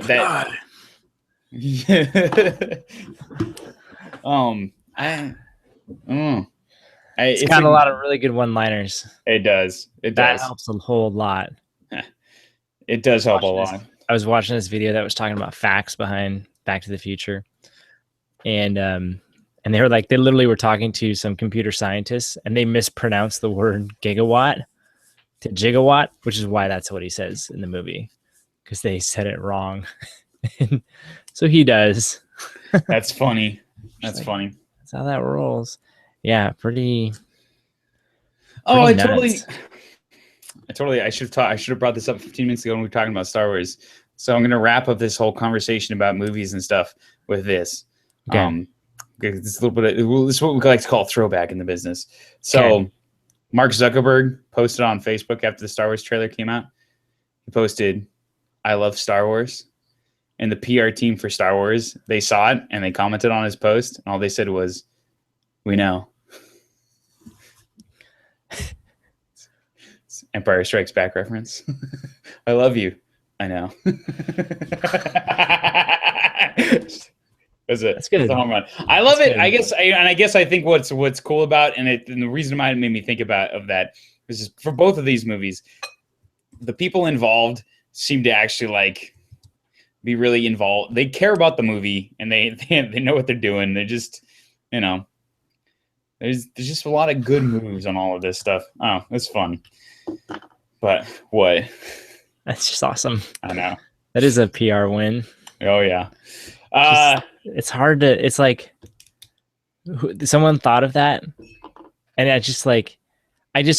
It's got a lot of really good one-liners. It does. That helps a whole lot. It does help a lot. I was watching this video that was talking about facts behind Back to the Future, and they were like, they literally were talking to some computer scientists, and they mispronounced the word gigawatt to gigawatt, which is why that's what he says in the movie, because they said it wrong. So he does. That's funny. That's funny. That's how that rolls. Yeah, pretty. Oh, I should have brought this up 15 minutes ago when we were talking about Star Wars. So I'm going to wrap up this whole conversation about movies and stuff with this. Okay. It's a little bit. This is what we like to call throwback in the business. So, Mark Zuckerberg posted on Facebook after the Star Wars trailer came out. He posted, "I love Star Wars," and the PR team for Star Wars, they saw it and they commented on his post, and all they said was, "We know." Empire Strikes Back reference. I love you. I know. That's good. It's a home run. I love it. Good. I guess I think what's cool about and the reason why it made me think of that is just for both of these movies, the people involved seem to actually like be really involved. They care about the movie and they know what they're doing. They're just, you know, there's just a lot of good moves on all of this stuff. Oh, it's fun. But what? That's just awesome. I know. That is a PR win. Oh yeah. It's hard to. It's like someone thought of that, and I just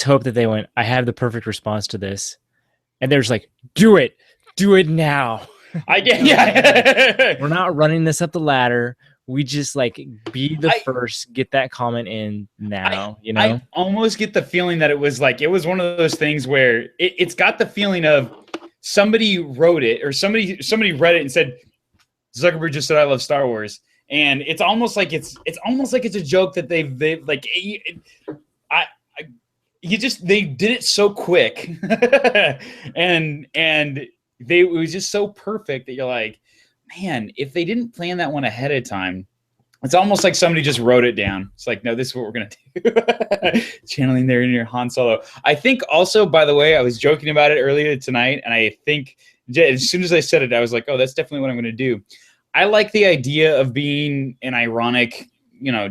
hope that they went, I have the perfect response to this, and they're just like, do it now. We're not running this up the ladder. We just be the first, get that comment in now. I almost get the feeling that it was one of those things where it's got the feeling of somebody wrote it or somebody read it and said, Zuckerberg just said, "I love Star Wars," and it's almost like it's a joke that they did it so quick, and it was just so perfect that you're like, man, if they didn't plan that one ahead of time, it's almost like somebody just wrote it down. It's like, no, this is what we're going to do. Channeling their inner Han Solo. I think also, by the way, I was joking about it earlier tonight, and I think as soon as I said it, I was like, oh, that's definitely what I'm going to do. I like the idea of being an ironic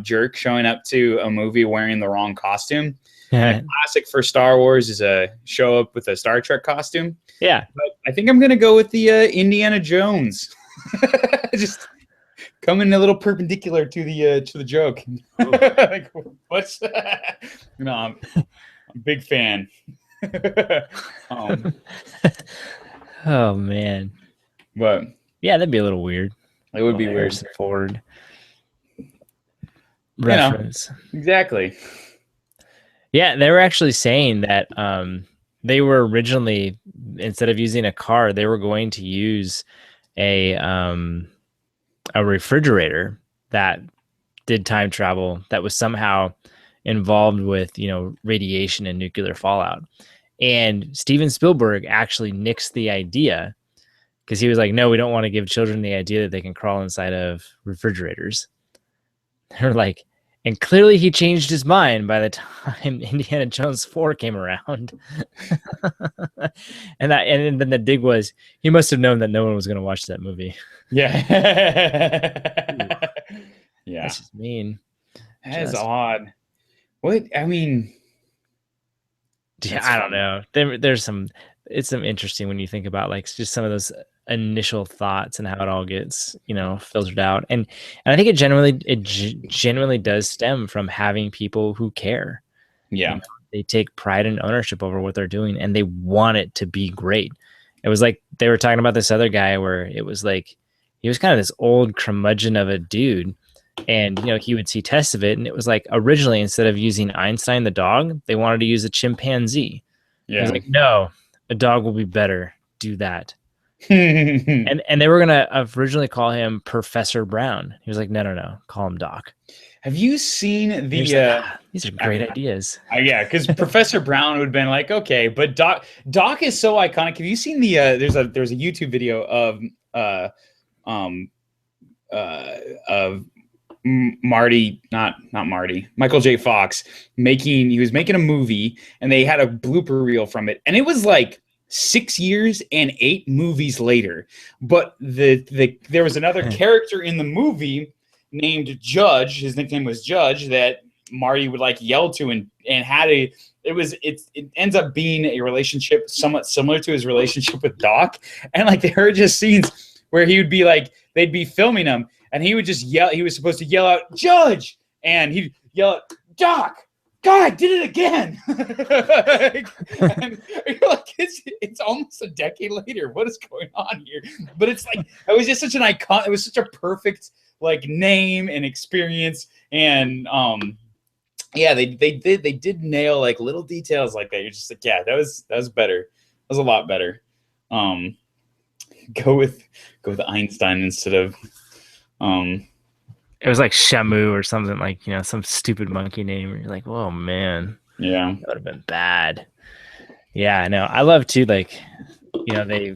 jerk showing up to a movie wearing the wrong costume. And the classic for Star Wars is a show up with a Star Trek costume. Yeah. But I think I'm going to go with the Indiana Jones. Just coming a little perpendicular to the joke. Like, what's I'm a big fan. Oh man. But yeah, that'd be a little weird. It would be weird. Forward reference. Exactly. Yeah, they were actually saying that they were originally, instead of using a car, they were going to use a refrigerator that did time travel that was somehow involved with, radiation and nuclear fallout. And Steven Spielberg actually nixed the idea because he was like, no, we don't want to give children the idea that they can crawl inside of refrigerators. They're like, and clearly he changed his mind by the time Indiana Jones 4 came around. and then the dig was, he must have known that no one was going to watch that movie. Yeah. Yeah. That's just mean. That is odd. What? I mean... Yeah, I don't know. It's some interesting when you think about like just some of those initial thoughts and how it all gets, filtered out. And I think it genuinely does stem from having people who care. Yeah. They take pride and ownership over what they're doing and they want it to be great. It was like they were talking about this other guy where it was like he was kind of this old curmudgeon of a dude. And, he would see tests of it. And it was like originally, instead of using Einstein, the dog, they wanted to use a chimpanzee. Yeah. He was like, no, a dog will be better. Do that. and they were going to originally call him Professor Brown. He was like, no, call him Doc. Have you seen the... these are great ideas. Yeah, because Professor Brown would have been like, okay, but Doc is so iconic. Have you seen the... there's a YouTube video of Marty, not Marty, Michael J. Fox he was making a movie and they had a blooper reel from it. And it was like 6 years and 8 movies later. But there was another character in the movie named Judge. His nickname was Judge that Marty would like yell to and had it ends up being a relationship somewhat similar to his relationship with Doc. And like there were just scenes where he would be like, they'd be filming him and he would just yell. He was supposed to yell out, Judge! And he'd yell out, Doc! God, I did it again! And you're like, it's almost a decade later. What is going on here? But it's like, it was just such an icon. It was such a perfect like name and experience. And yeah, they did nail like little details like that. You're just like, yeah, that was better. That was a lot better. Go with Einstein instead of it was like Shamu or something, like some stupid monkey name. You're like, oh man, yeah, that would have been bad. Yeah, I know. I love too, like they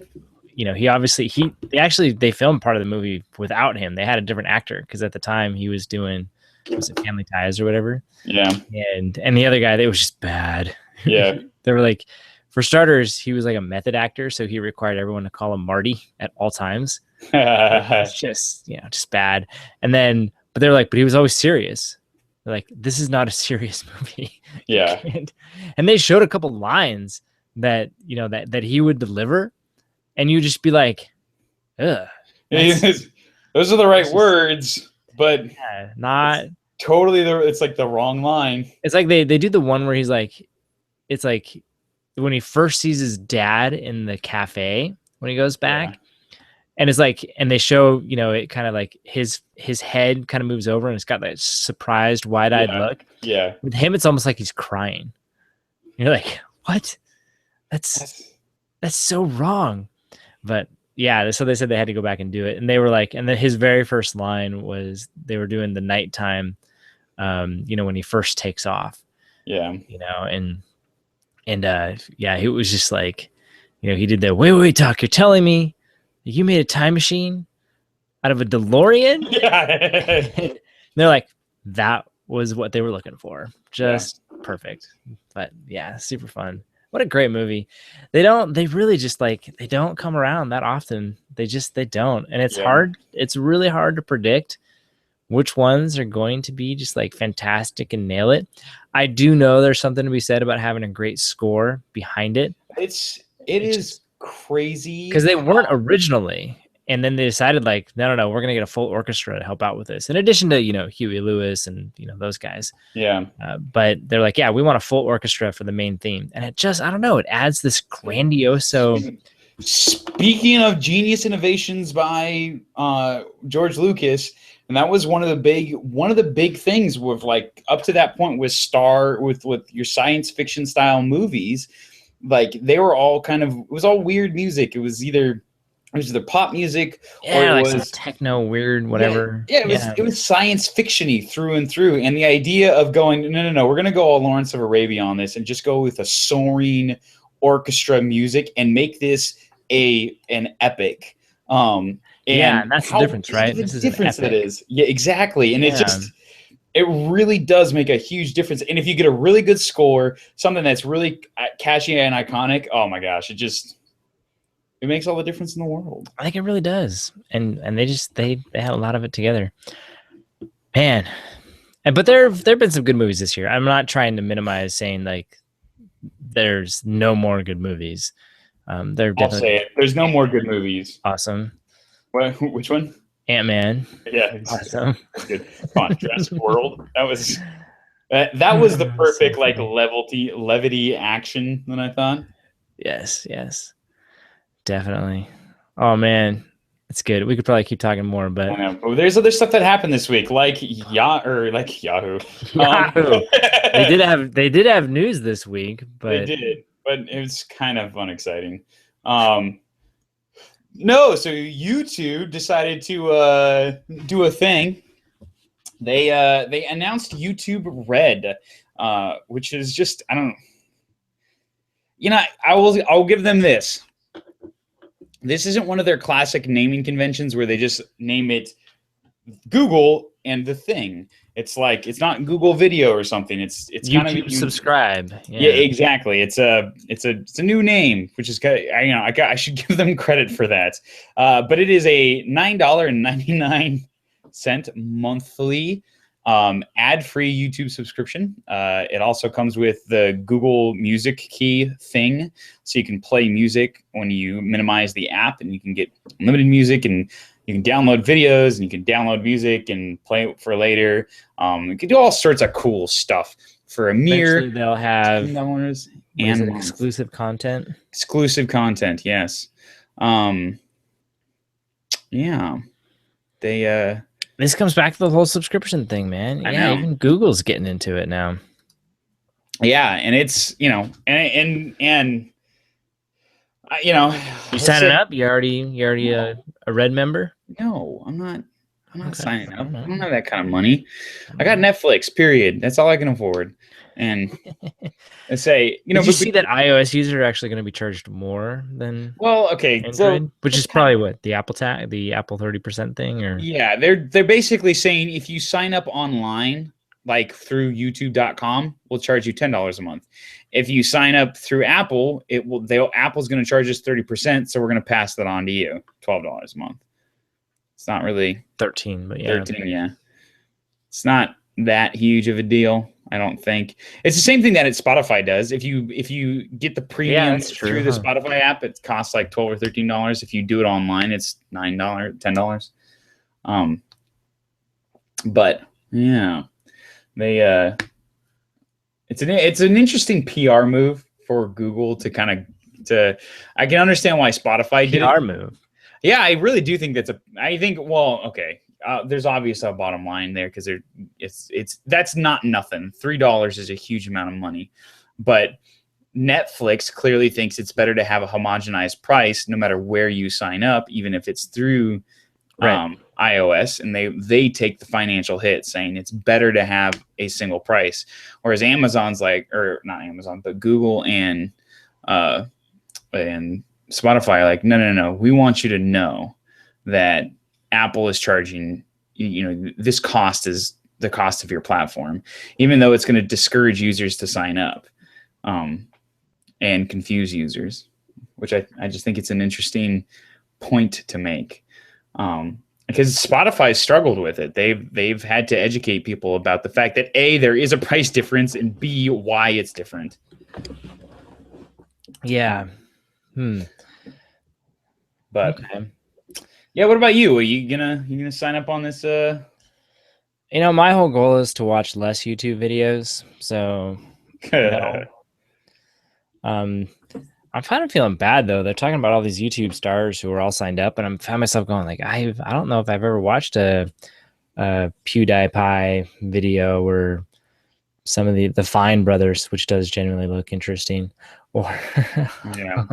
filmed part of the movie without him. They had a different actor because at the time he was doing, was it Family Ties or whatever? Yeah, and the other guy, they was just bad. Yeah. They were like, for starters, he was like a method actor, so he required everyone to call him Marty at all times. It's just bad. And then, but they're like, but he was always serious. They're like, this is not a serious movie. Yeah. And they showed a couple lines that that he would deliver, and you just be like, ugh. Those are the right words, but not totally. It's like the wrong line. It's like they do the one where he's like, it's like when he first sees his dad in the cafe when he goes back, and it's like, and they show, it kind of like his head kind of moves over and it's got that surprised wide-eyed look. Yeah. With him, it's almost like he's crying. You're like, what? That's so wrong. But yeah, so they said they had to go back and do it. And they were like, and then his very first line was, they were doing the nighttime, when he first takes off. Yeah. And it was just like, he did the wait, Doc, you're telling me you made a time machine out of a DeLorean? Yeah. And they're like, that was what they were looking for. Just perfect. But yeah, super fun. What a great movie. They really just like, they don't come around that often. They don't. And it's hard. It's really hard to predict which ones are going to be just like fantastic and nail it. I do know there's something to be said about having a great score behind it. It is crazy because they weren't originally, and then they decided like, no, we're gonna get a full orchestra to help out with this. In addition to Huey Lewis and those guys. Yeah. But they're like, yeah, we want a full orchestra for the main theme, and it just, I don't know, it adds this grandioso. Speaking of genius innovations by George Lucas, and that was one of the big things with, like, up to that point with your science fiction style movies, like they were all it was all weird music. It was either pop music or it like was some techno weird whatever. It was science fiction-y through and through. And the idea of going, no, we're gonna go all Lawrence of Arabia on this and just go with a soaring orchestra music and make this an epic. And that's the difference, right? This is difference that is. Yeah, exactly. And it really does make a huge difference. And if you get a really good score, something that's really catchy and iconic, oh my gosh, it makes all the difference in the world. I think it really does. And they have a lot of it together. Man. But there've been some good movies this year. I'm not trying to minimize saying like there's no more good movies. I'll say it. There's no more good movies. Awesome. Which one? Ant-Man. Yeah, awesome. That's good. Come on, Jurassic World. That was the perfect levity action that I thought. Yes, definitely. Oh man, it's good. We could probably keep talking more, but I know. But there's other stuff that happened this week, like Yahoo. They did have news this week, but they did, but it was kind of unexciting. No, so YouTube decided to do a thing. They announced YouTube Red, which is just, I don't know. I'll give them this. This isn't one of their classic naming conventions where they just name it Google and the thing. It's like, it's not Google Video or something. It's YouTube kind of subscribe. Yeah, exactly. It's a new name, which is I should give them credit for that. But it is a $9.99 monthly ad-free YouTube subscription. It also comes with the Google Music Key thing, so you can play music when you minimize the app, and you can get unlimited music, and you can download videos, and you can download music and play it for later. You can do all sorts of cool stuff for a mere. Eventually they'll have $10 and exclusive content. Exclusive content, yes. Yeah, they. This comes back to the whole subscription thing, man. I know. Even Google's getting into it now. Yeah, and it's and you signing up? You already a Red member? No, I'm not. I'm not signing up. I don't have that kind of money. I got Netflix. Period. That's all I can afford. And I say, Did you see that iOS users are actually going to be charged more than Android? So which is probably what the Apple 30% thing, or they're basically saying if you sign up online, like through YouTube.com, we'll charge you $10 a month. If you sign up through Apple, Apple's going to charge us 30%, so we're going to pass that on to you, $12 a month. It's not really 13, but yeah, 13, yeah. It's not that huge of a deal, I don't think. It's the same thing that Spotify does. If you get the premium through the Spotify app, it costs like $12 or $13. If you do it online, it's $9, $10. But yeah, they it's an interesting PR move for Google to I can understand why Spotify did it. PR move. Yeah, I really do think there's obviously a bottom line there, because that's not nothing. $3 is a huge amount of money, but Netflix clearly thinks it's better to have a homogenized price no matter where you sign up, even if it's through iOS, and they take the financial hit, saying it's better to have a single price. Whereas Amazon's not Amazon, but Google and Spotify are like, no, we want you to know that Apple is charging, this cost is the cost of your platform, even though it's going to discourage users to sign up and confuse users, which I just think it's an interesting point to make. And Because Spotify struggled with it. They've had to educate people about the fact that A, there is a price difference, and B, why it's different. Yeah. But okay. Yeah, what about you? Are you gonna sign up on this? My whole goal is to watch less YouTube videos. So no. I'm kind of feeling bad though. They're talking about all these YouTube stars who are all signed up, and I'm found myself going like, I don't know if I've ever watched a PewDiePie video or some of the Fine Brothers, which does genuinely look interesting. Or yeah,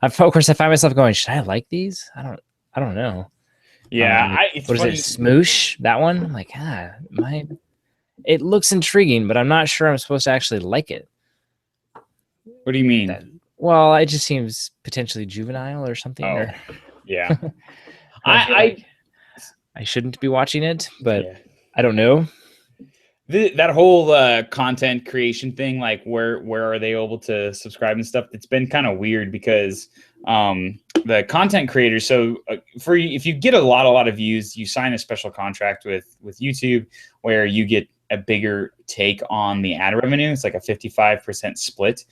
of course I find myself going, should I like these? I don't know. Yeah, what funny. Is it? Smoosh? That one? I'm like, it looks intriguing, but I'm not sure I'm supposed to actually like it. What do you mean? Well, it just seems potentially juvenile or something. Oh, or yeah. I shouldn't be watching it, but yeah. I don't know. That whole content creation thing, like where are they able to subscribe and stuff? It's been kind of weird because the content creators. So if you get a lot of views, you sign a special contract with YouTube where you get a bigger take on the ad revenue. It's like a 55% split.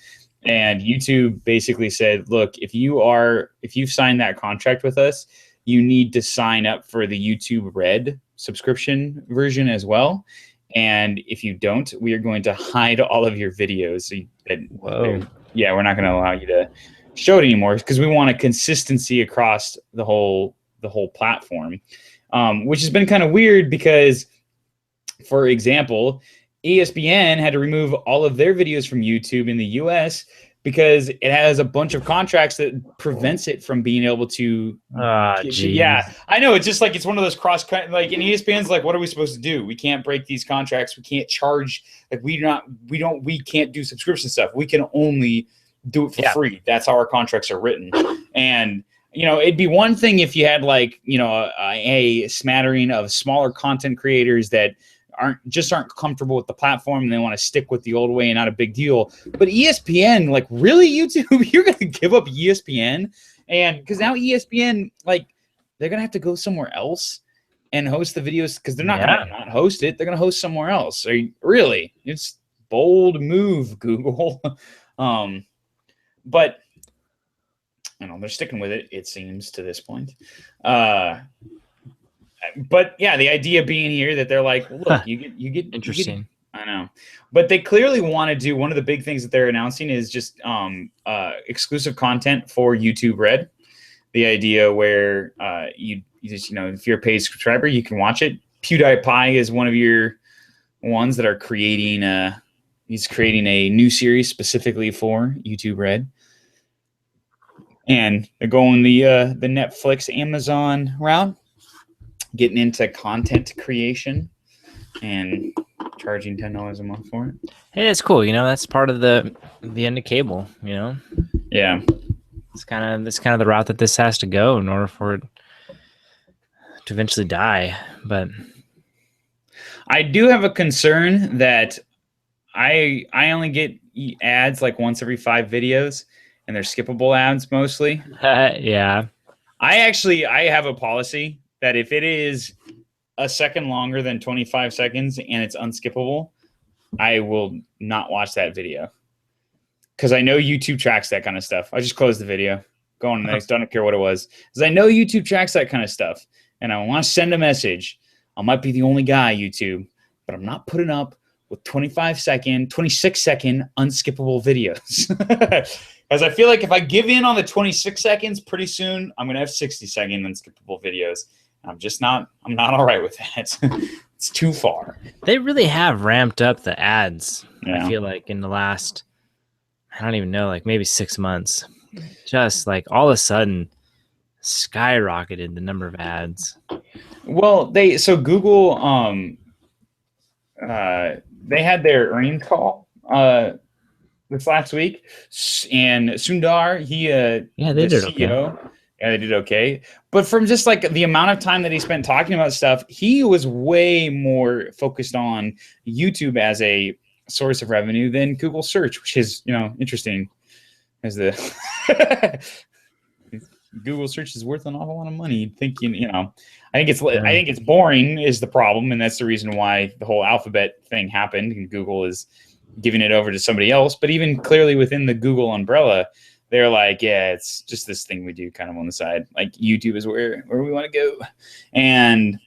And YouTube basically said, look, if you've signed that contract with us, you need to sign up for the YouTube Red subscription version as well. And if you don't, we are going to hide all of your videos. So yeah, we're not going to allow you to show it anymore because we want a consistency across the whole platform, which has been kind of weird because, for example, ESPN had to remove all of their videos from YouTube in the US because it has a bunch of contracts that prevents it from being able to. Yeah, I know. It's just like it's one of those like, and ESPN's like, what are we supposed to do? We can't break these contracts. We can't charge. Like we can't do subscription stuff. We can only do it for free. That's how our contracts are written. And it'd be one thing if you had like a smattering of smaller content creators that aren't comfortable with the platform and they want to stick with the old way and not a big deal. But ESPN, like, really, YouTube, you're going to give up ESPN? And because now ESPN, like, they're going to have to go somewhere else and host the videos because they're not going to not host it. They're going to host somewhere else. So really, it's bold move, Google. But they're sticking with it, it seems, to this point. But yeah, the idea being here that they're like, look, you get interesting. I know, but they clearly want to do one of the big things that they're announcing is just exclusive content for YouTube Red. The idea where you just if you're a paid subscriber, you can watch it. PewDiePie is one of your ones that are creating. He's creating a new series specifically for YouTube Red, and they're going the Netflix, Amazon route. Getting into content creation and charging $10 a month for it. Hey, it's cool. That's part of the end of cable. Yeah, it's kind of the route that this has to go in order for it to eventually die. But I do have a concern that I only get ads like once every 5 videos, and they're skippable ads mostly. Yeah, I have a policy that if it is a second longer than 25 seconds and it's unskippable, I will not watch that video. Because I know YouTube tracks that kind of stuff. I just closed the video. Go on next. Don't care what it was. Because I know YouTube tracks that kind of stuff. And I want to send a message. I might be the only guy, YouTube, but I'm not putting up with 26-second unskippable videos. Because I feel like if I give in on the 26 seconds, pretty soon I'm going to have 60-second unskippable videos. I'm not all right with that. It's too far. They really have ramped up the ads. Yeah. I feel like in the last, I don't even know, like maybe 6 months, just like all of a sudden skyrocketed the number of ads. Well, Google, they had their earnings call this last week, and Sundar, they did CEO, okay. Yeah, they did okay. But from just like the amount of time that he spent talking about stuff, he was way more focused on YouTube as a source of revenue than Google search, which is, interesting. As the Google search is worth an awful lot of money. Thinking, I I think it's boring is the problem, and that's the reason why the whole alphabet thing happened, and Google is giving it over to somebody else. But even clearly within the Google umbrella, they're like, yeah, it's just this thing we do kind of on the side. Like YouTube is where we want to go, and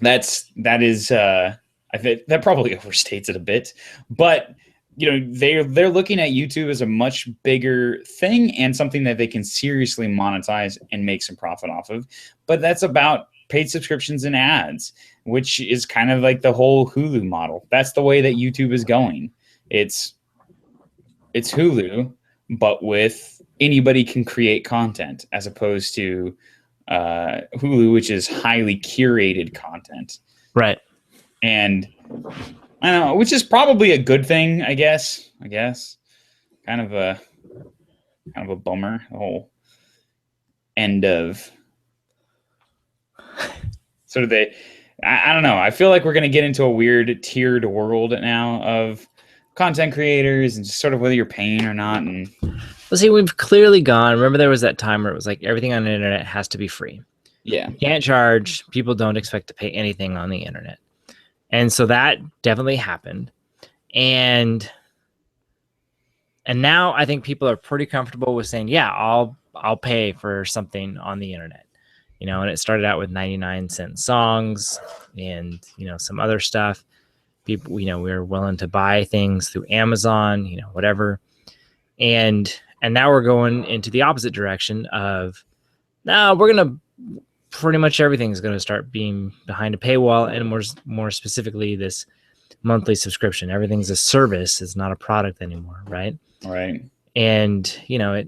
that is I think that probably overstates it a bit, but you know, they're looking at YouTube as a much bigger thing and something that they can seriously monetize and make some profit off of. But that's about paid subscriptions and ads, which is kind of like the whole Hulu model. That's the way that YouTube is going. It's Hulu, but with anybody can create content, as opposed to Hulu, which is highly curated content. Right. And I don't know, which is probably a good thing, I guess. Kind of a bummer, the whole end of sort of the, I don't know. I feel like we're going to get into a weird tiered world now of content creators and just sort of whether you're paying or not. And well, see, we've clearly gone. Remember, there was that time where it was like everything on the internet has to be free. Yeah. You can't charge. People don't expect to pay anything on the internet. And so that definitely happened. And now I think people are pretty comfortable with saying, yeah, I'll pay for something on the internet. You know, and it started out with 99-cent songs and, you know, some other stuff. People, you know, we were willing to buy things through Amazon, you know, whatever. And now we're going into the opposite direction of, now we're going to pretty much everything's going to start being behind a paywall, and more specifically, this monthly subscription. Everything's a service; it's not a product anymore, right? Right. And you know,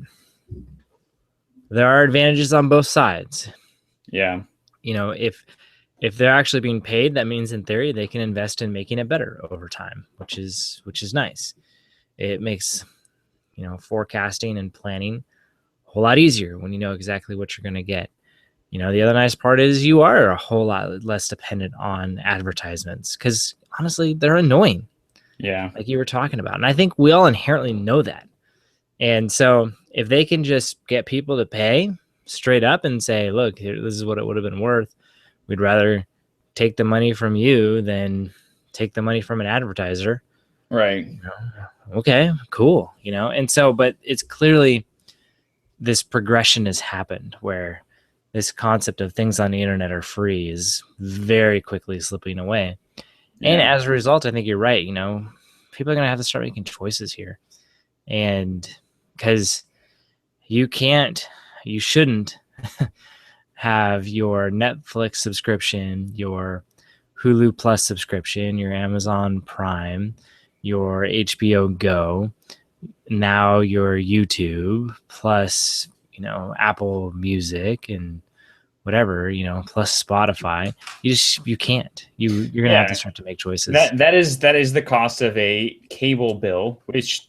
there are advantages on both sides. Yeah. You know, if they're actually being paid, that means in theory they can invest in making it better over time, which is nice. It makes, you know, forecasting and planning a whole lot easier when you know exactly what you're going to get. You know, the other nice part is you are a whole lot less dependent on advertisements, because honestly, they're annoying. Yeah. Like you were talking about. And I think we all inherently know that. And so if they can just get people to pay straight up and say, look, here, this is what it would have been worth. We'd rather take the money from you than take the money from an advertiser. Right. You know, okay, cool. You know, and so, but it's clearly this progression has happened where this concept of things on the internet are free is very quickly slipping away. Yeah. And as a result, I think you're right. You know, people are going to have to start making choices here. And because you shouldn't have your Netflix subscription, your Hulu Plus subscription, your Amazon Prime, your HBO Go, now your YouTube, plus, you know, Apple Music and whatever, you know, plus Spotify. You can't. You're gonna have to start to make choices. That is the cost of a cable bill, which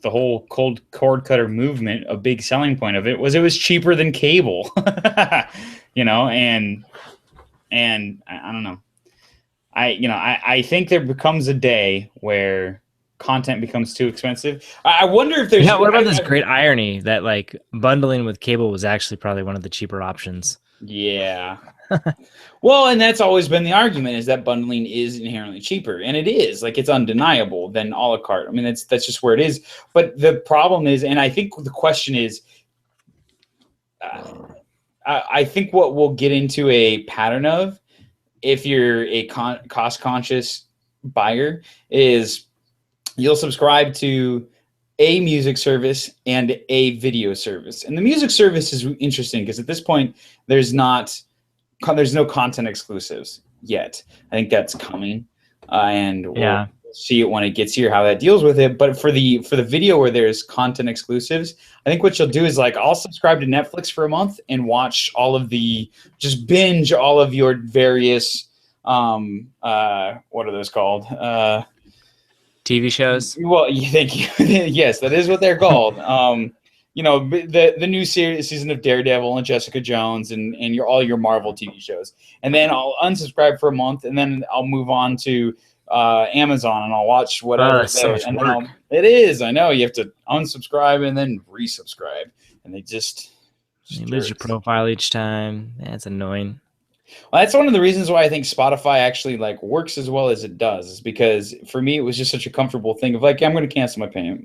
the whole cold cord cutter movement, a big selling point of it was cheaper than cable. You know, and I don't know. I think there becomes a day where content becomes too expensive. I wonder if there's what about this great irony that like bundling with cable was actually probably one of the cheaper options. Yeah. Well, and that's always been the argument, is that bundling is inherently cheaper, and it is, like, it's undeniable than a la carte. I mean, that's just where it is. But the problem is, and I think the question is, I think what we'll get into a pattern of, if you're a cost conscious buyer, is you'll subscribe to a music service and a video service. And the music service is interesting because at this point there's no content exclusives yet. I think that's coming, and we'll see it when it gets here, how that deals with it. But for the video where there's content exclusives, I think what you'll do is, like, I'll subscribe to Netflix for a month and watch just binge all of your various what are those called? TV shows. Well, thank you. Yes, that is what they're called. You know, the new season of Daredevil and Jessica Jones and all your Marvel TV shows. And then I'll unsubscribe for a month, and then I'll move on to Amazon and I'll watch whatever. That's so much work. It is. I know, you have to unsubscribe and then resubscribe, and they just you lose your profile each time. That's annoying. Well, that's one of the reasons why I think Spotify actually like works as well as it does, is because for me it was just such a comfortable thing of like, yeah, I'm going to cancel my payment,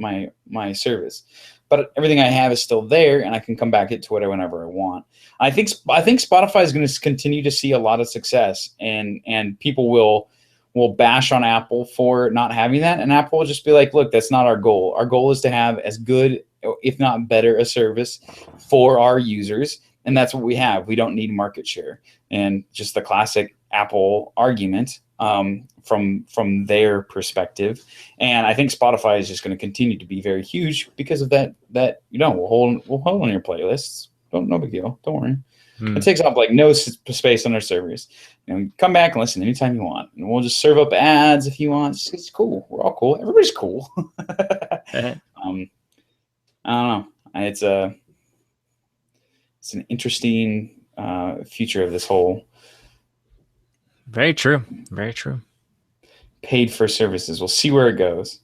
my service, but everything I have is still there, and I can come back to it whenever I want. I think Spotify is going to continue to see a lot of success, and people will bash on Apple for not having that, and Apple will just be like, look, that's not our goal. Our goal is to have as good, if not better, a service for our users, and that's what we have. We don't need market share. And just the classic Apple argument from their perspective. And I think Spotify is just going to continue to be very huge because of that. We'll hold on your playlists. No big deal. Don't worry. It takes up like no space on our servers. Come back and listen anytime you want, and we'll just serve up ads if you want. It's cool. We're all cool. Everybody's cool. I don't know. It's an interesting future of this whole. Very true. Very true. Paid for services. We'll see where it goes.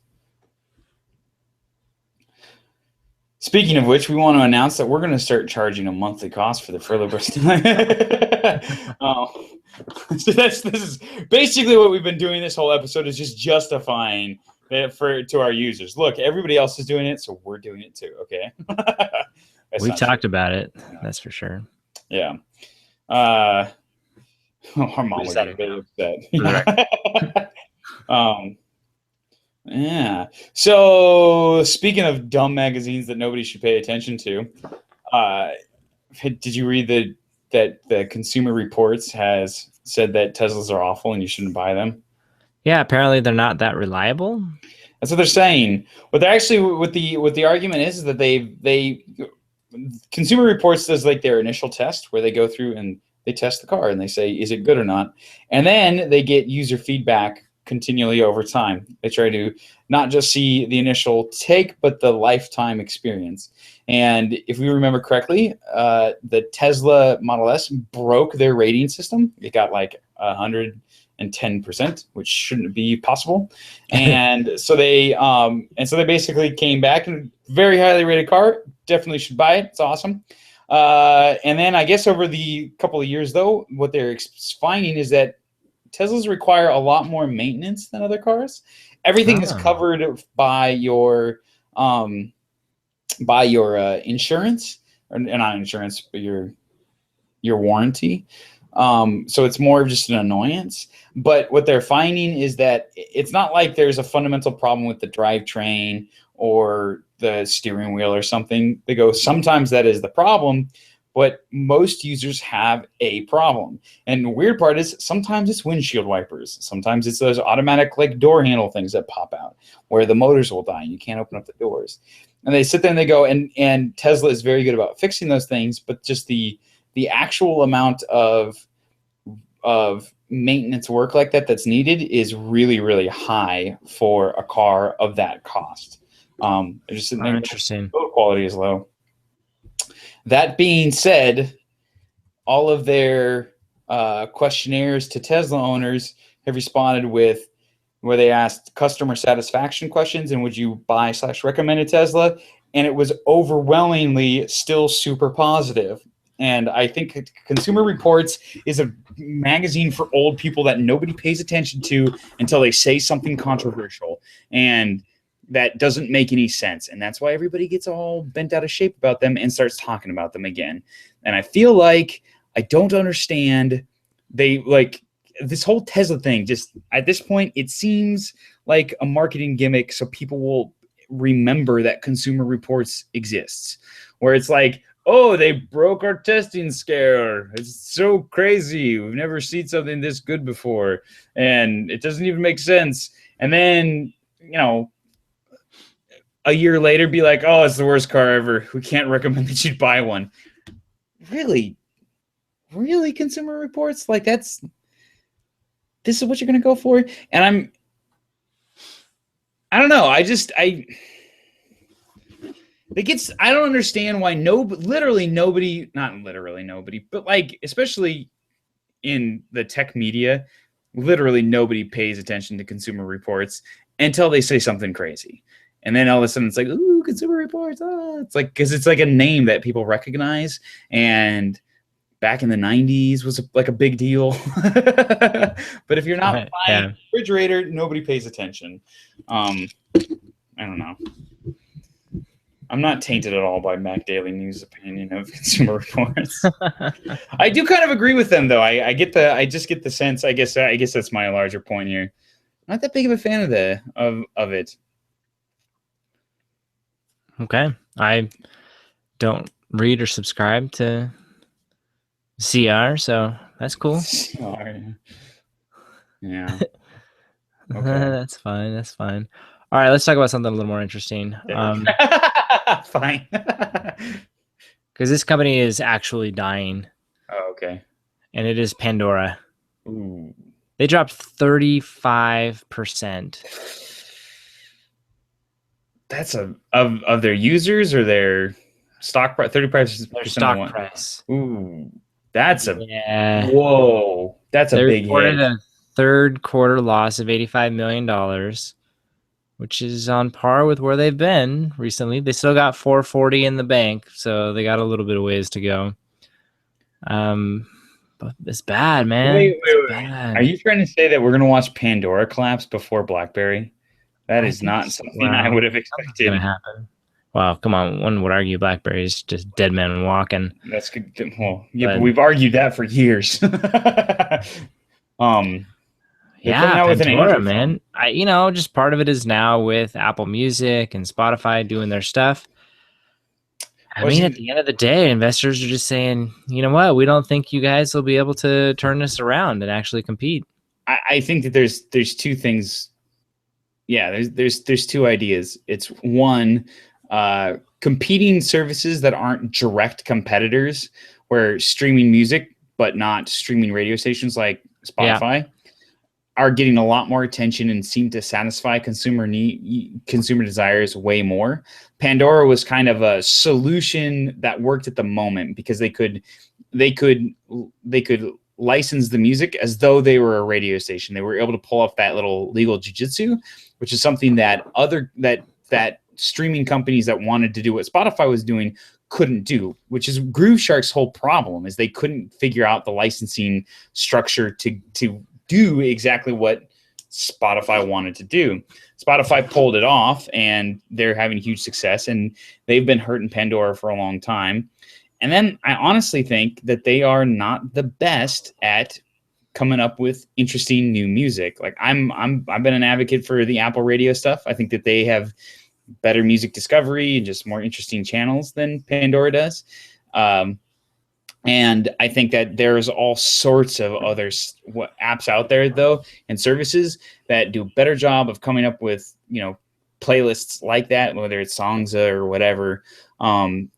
Speaking of which, we want to announce that we're going to start charging a monthly cost for the Furlo burst. So this is basically what we've been doing this whole episode, is just justifying it to our users. Look, everybody else is doing it, so we're doing it too. Okay. We've talked about it. That's for sure. Yeah. Our mom was very upset. Yeah. So speaking of dumb magazines that nobody should pay attention to, did you read that the Consumer Reports has said that Teslas are awful and you shouldn't buy them? Yeah, apparently they're not that reliable. That's what they're saying. But they're actually, what the argument is that they Consumer Reports does like their initial test where they go through and they test the car and they say, is it good or not? And then they get user feedback continually over time. They try to not just see the initial take, but the lifetime experience. And if we remember correctly, the Tesla Model S broke their rating system. It got like 110%, which shouldn't be possible. And so they basically came back, and very highly rated car. Definitely should buy it. It's awesome. And then I guess over the couple of years, though, what they're finding is that Teslas require a lot more maintenance than other cars. Everything is covered by your insurance, or not insurance, but your warranty. So it's more of just an annoyance. But what they're finding is that it's not like there's a fundamental problem with the drivetrain or the steering wheel or something. They go, sometimes that is the problem, but most users have a problem. And the weird part is sometimes it's windshield wipers. Sometimes it's those automatic like door handle things that pop out where the motors will die and you can't open up the doors. And they sit there and they go, and Tesla is very good about fixing those things, but just the actual amount of maintenance work like that's needed is really, really high for a car of that cost. Just interesting. Build quality is low. That being said, all of their questionnaires to Tesla owners have responded with where they asked customer satisfaction questions and would you buy / recommend a Tesla, and it was overwhelmingly still super positive. And I think Consumer Reports is a magazine for old people that nobody pays attention to until they say something controversial. And that doesn't make any sense. And that's why everybody gets all bent out of shape about them and starts talking about them again. And I feel like I don't understand. They like this whole Tesla thing. Just at this point, it seems like a marketing gimmick so people will remember that Consumer Reports exists, where it's like, oh, they broke our testing scare. It's so crazy. We've never seen something this good before. And it doesn't even make sense. And then, a year later be like, oh, it's the worst car ever. We can't recommend that you buy one. Really? Really, Consumer Reports? Like this is what you're going to go for? And I don't know. I don't understand why literally nobody, not literally nobody, but like, especially in the tech media, literally nobody pays attention to Consumer Reports until they say something crazy. And then all of a sudden it's like, ooh, Consumer Reports. Oh. It's like, because it's like a name that people recognize. And back in the 90s was like a big deal. But if you're not buying a refrigerator, nobody pays attention. I don't know. I'm not tainted at all by Mac Daily News' opinion of Consumer Reports. I do kind of agree with them, though. I just get the sense. I guess that's my larger point here. Not that big of a fan of it. Okay, I don't read or subscribe to CR, so that's cool. CR, yeah. Okay. That's fine. That's fine. All right, let's talk about something a little more interesting. Fine. Because this company is actually dying. Oh, okay. And it is Pandora. Ooh. They dropped 35%. That's of their users or their stock price? 35%. Their stock price. Ooh, that's whoa. That's a big hit. They reported a third quarter loss of $85 million, which is on par with where they've been recently. They still got $440 in the bank, so they got a little bit of ways to go. But it's bad, man. Wait. Bad. Are you trying to say that we're gonna watch Pandora collapse before BlackBerry? That is not something I would have expected. Gonna happen. Well, come on. One would argue BlackBerry is just dead man walking. That's good. Well, yeah, but we've argued that for years. Yeah, Pandora, man. Just part of it is now with Apple Music and Spotify doing their stuff. I mean, at the end of the day, investors are just saying, you know what? We don't think you guys will be able to turn this around and actually compete. I think that there's two things. Yeah, there's two ideas. It's one, competing services that aren't direct competitors, where streaming music but not streaming radio stations like Spotify are getting a lot more attention and seem to satisfy consumer desires way more. Pandora was kind of a solution that worked at the moment because they could license the music as though they were a radio station. They were able to pull off that little legal jiu-jitsu, which is something that that streaming companies that wanted to do what Spotify was doing couldn't do, which is Groove Shark's whole problem, is they couldn't figure out the licensing structure to do exactly what Spotify wanted to do. Spotify pulled it off, and they're having huge success, and they've been hurting Pandora for a long time. And then I honestly think that they are not the best at coming up with interesting new music. Like I've been an advocate for the Apple Radio stuff. I think that they have better music discovery and just more interesting channels than Pandora does. And I think that there's all sorts of other apps out there, though, and services that do a better job of coming up with, playlists like that, whether it's Songza or whatever.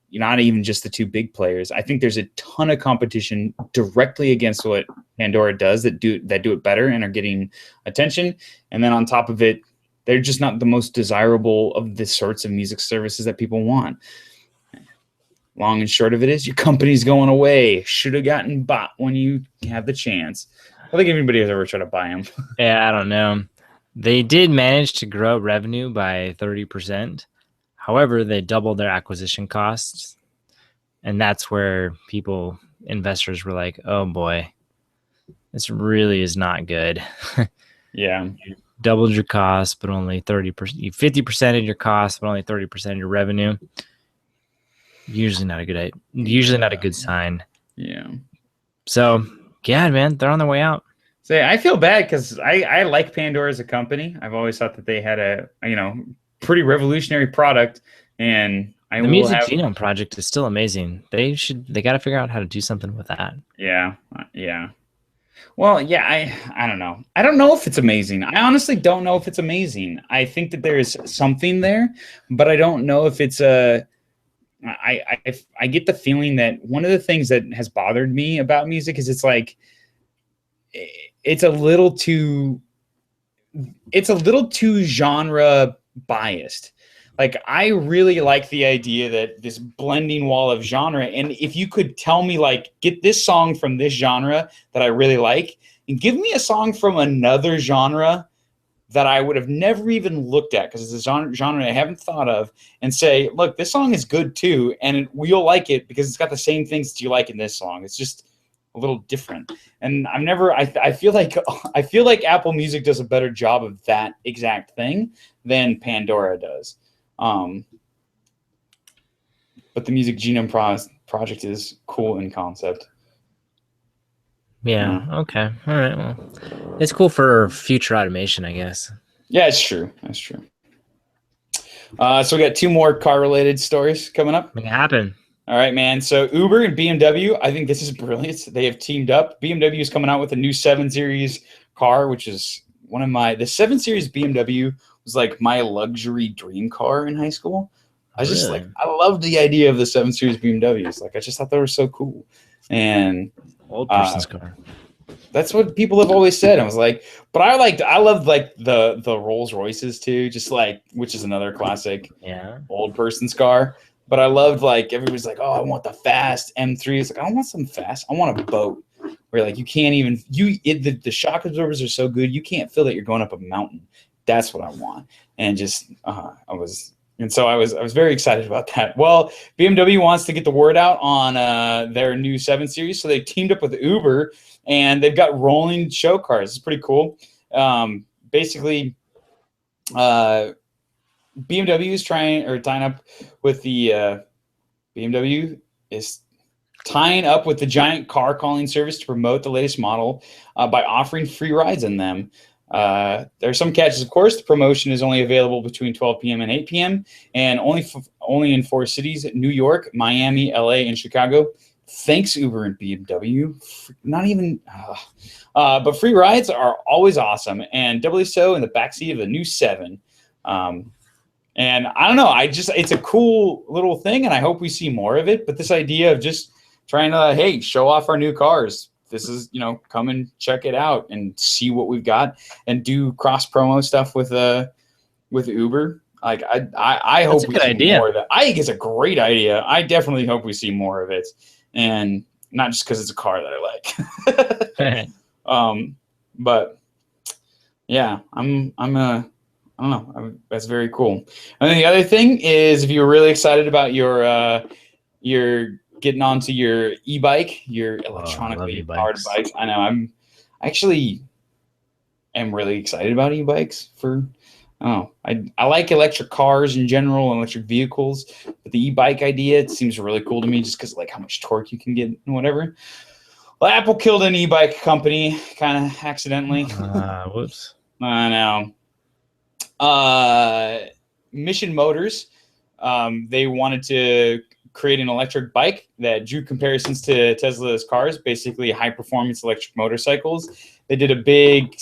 Not even just the two big players. I think there's a ton of competition directly against what Pandora does that do it better and are getting attention. And then on top of it, they're just not the most desirable of the sorts of music services that people want. Long and short of it is your company's going away. Should have gotten bought when you have the chance. I don't think anybody has ever tried to buy them. Yeah, I don't know. They did manage to grow revenue by 30%. However, they doubled their acquisition costs. And that's where investors were like, oh boy, this really is not good. Yeah. You doubled your costs, but only 30%. 50% of your costs, but only 30% of your revenue. Usually not a good sign. Yeah. So, yeah, man, they're on their way out. So I feel bad because I like Pandora as a company. I've always thought that they had a pretty revolutionary product, and the Music Genome Project is still amazing. They got to figure out how to do something with that. Yeah. Well, yeah, I don't know. I don't know if it's amazing. I honestly don't know if it's amazing. I think that there is something there, but I don't know if it's I get the feeling that one of the things that has bothered me about music is it's a little too genre biased. Like I really like the idea that this blending wall of genre, and if you could tell me like get this song from this genre that I really like and give me a song from another genre that I would have never even looked at because it's a genre I haven't thought of, and say, look, this song is good too, and you'll like it because it's got the same things that you like in this song. It's just a little different. And I feel like Apple Music does a better job of that exact thing than Pandora does. But the Music Genome project is cool in concept. Yeah. Okay. All right. Well, it's cool for future automation, I guess. Yeah, it's true. That's true. So we got 2 more car-related stories coming up. Make it happen. All right, man. So Uber and BMW, I think this is brilliant. They have teamed up. BMW is coming out with a new 7 Series car, which is the 7 Series BMW was like my luxury dream car in high school. I was just like, I loved the idea of the 7 Series BMWs. Like, I just thought they were so cool. And old person's car. That's what people have always said. I was like, but I loved like the Rolls Royces too, just like, which is another classic old person's car. But I loved like, everybody's like, oh, I want the fast M3. It's like, I don't want something fast. I want a boat where like you can't even, the shock absorbers are so good, you can't feel that you're going up a mountain. That's what I want. And just, so I was very excited about that. Well, BMW wants to get the word out on their new 7 Series. So they teamed up with Uber and they've got rolling show cars. It's pretty cool. Basically, BMW is tying up with the BMW is tying up with the giant car calling service to promote the latest model by offering free rides in them. There are some catches, of course. The promotion is only available between 12 p.m. and 8 p.m. and only in 4 cities: New York, Miami, LA, and Chicago. Thanks, Uber and BMW. Not even, but free rides are always awesome, and doubly so in the backseat of the new 7. And I don't know, it's a cool little thing, and I hope we see more of it. But this idea of just trying to, hey, show off our new cars. This is, come and check it out and see what we've got, and do cross promo stuff with Uber. Like I hope we see more of that. I think it's a great idea. I definitely hope we see more of it, and not just because it's a car that I like. But yeah, I don't know. That's very cool. And then the other thing is, if you're really excited about your getting onto your e-bike, your electronically powered bikes. I know I actually am really excited about e-bikes I like electric cars in general, electric vehicles, but the e-bike idea, it seems really cool to me just because like how much torque you can get and whatever. Well, Apple killed an e-bike company kind of accidentally. Whoops. I know. Mission Motors, they wanted to create an electric bike that drew comparisons to Tesla's cars, basically high performance electric motorcycles. They did a big,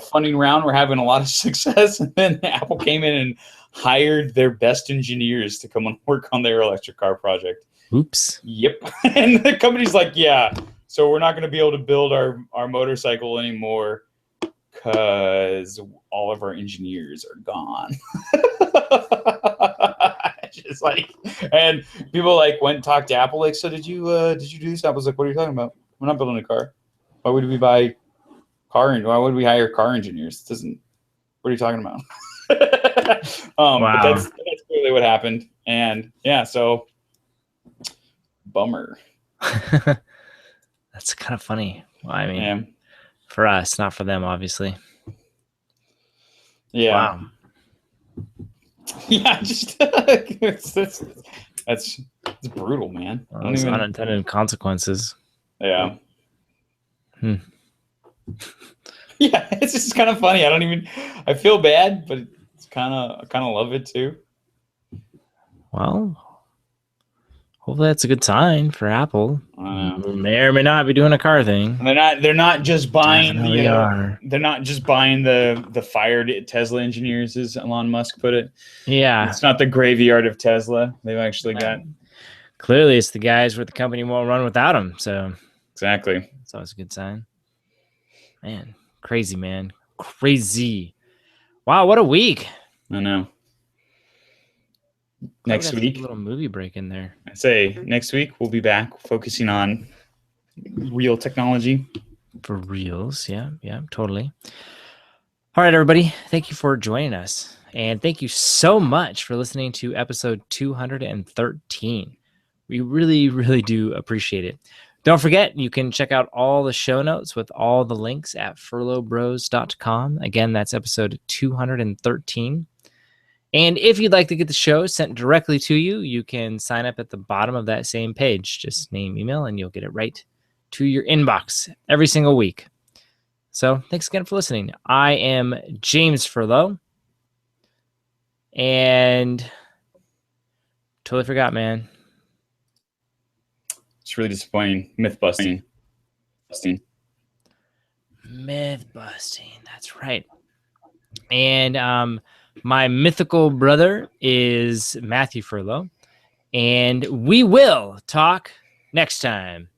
funding round. We're having a lot of success. And then Apple came in and hired their best engineers to come and work on their electric car project. Oops. Yep. And the company's like, yeah, so we're not going to be able to build our motorcycle anymore because all of our engineers are gone. Just like, and people like went and talked to Apple, like, so did you do this? Apple's like, what are you talking about? We're not building a car. Why would we buy car, and why would we hire car engineers? It doesn't. What are you talking about? Wow. But that's clearly what happened, and yeah, so bummer. That's kind of funny. Well, I mean, for us, not for them, obviously. Yeah. Wow. Yeah, just that's brutal, man. Those unintended consequences. Yeah. Yeah, it's just kind of funny. I feel bad, but it's I kind of love it too. Well, hopefully that's a good sign for Apple. We may or may not be doing a car thing. They're not just buying they're not just buying the fired Tesla engineers, as Elon Musk put it. Yeah. It's not the graveyard of Tesla. They've actually got. Clearly it's the guys where the company won't run without them. So exactly. It's always a good sign. Man, crazy, man. Crazy. Wow, what a week. I know. Next week, a little movie break in there. I say next week we'll be back focusing on real technology. For reals, yeah, totally. All right, everybody, thank you for joining us, and thank you so much for listening to episode 213. We really, really do appreciate it. Don't forget, you can check out all the show notes with all the links at furlobros.com. Again, that's episode 213. And if you'd like to get the show sent directly to you, you can sign up at the bottom of that same page. Just name, email, and you'll get it right to your inbox every single week. So thanks again for listening. I am James Furlo. And totally forgot, man. It's really disappointing. Myth busting. Myth busting. That's right. And my mythical brother is Matthew Furlo. And we will talk next time.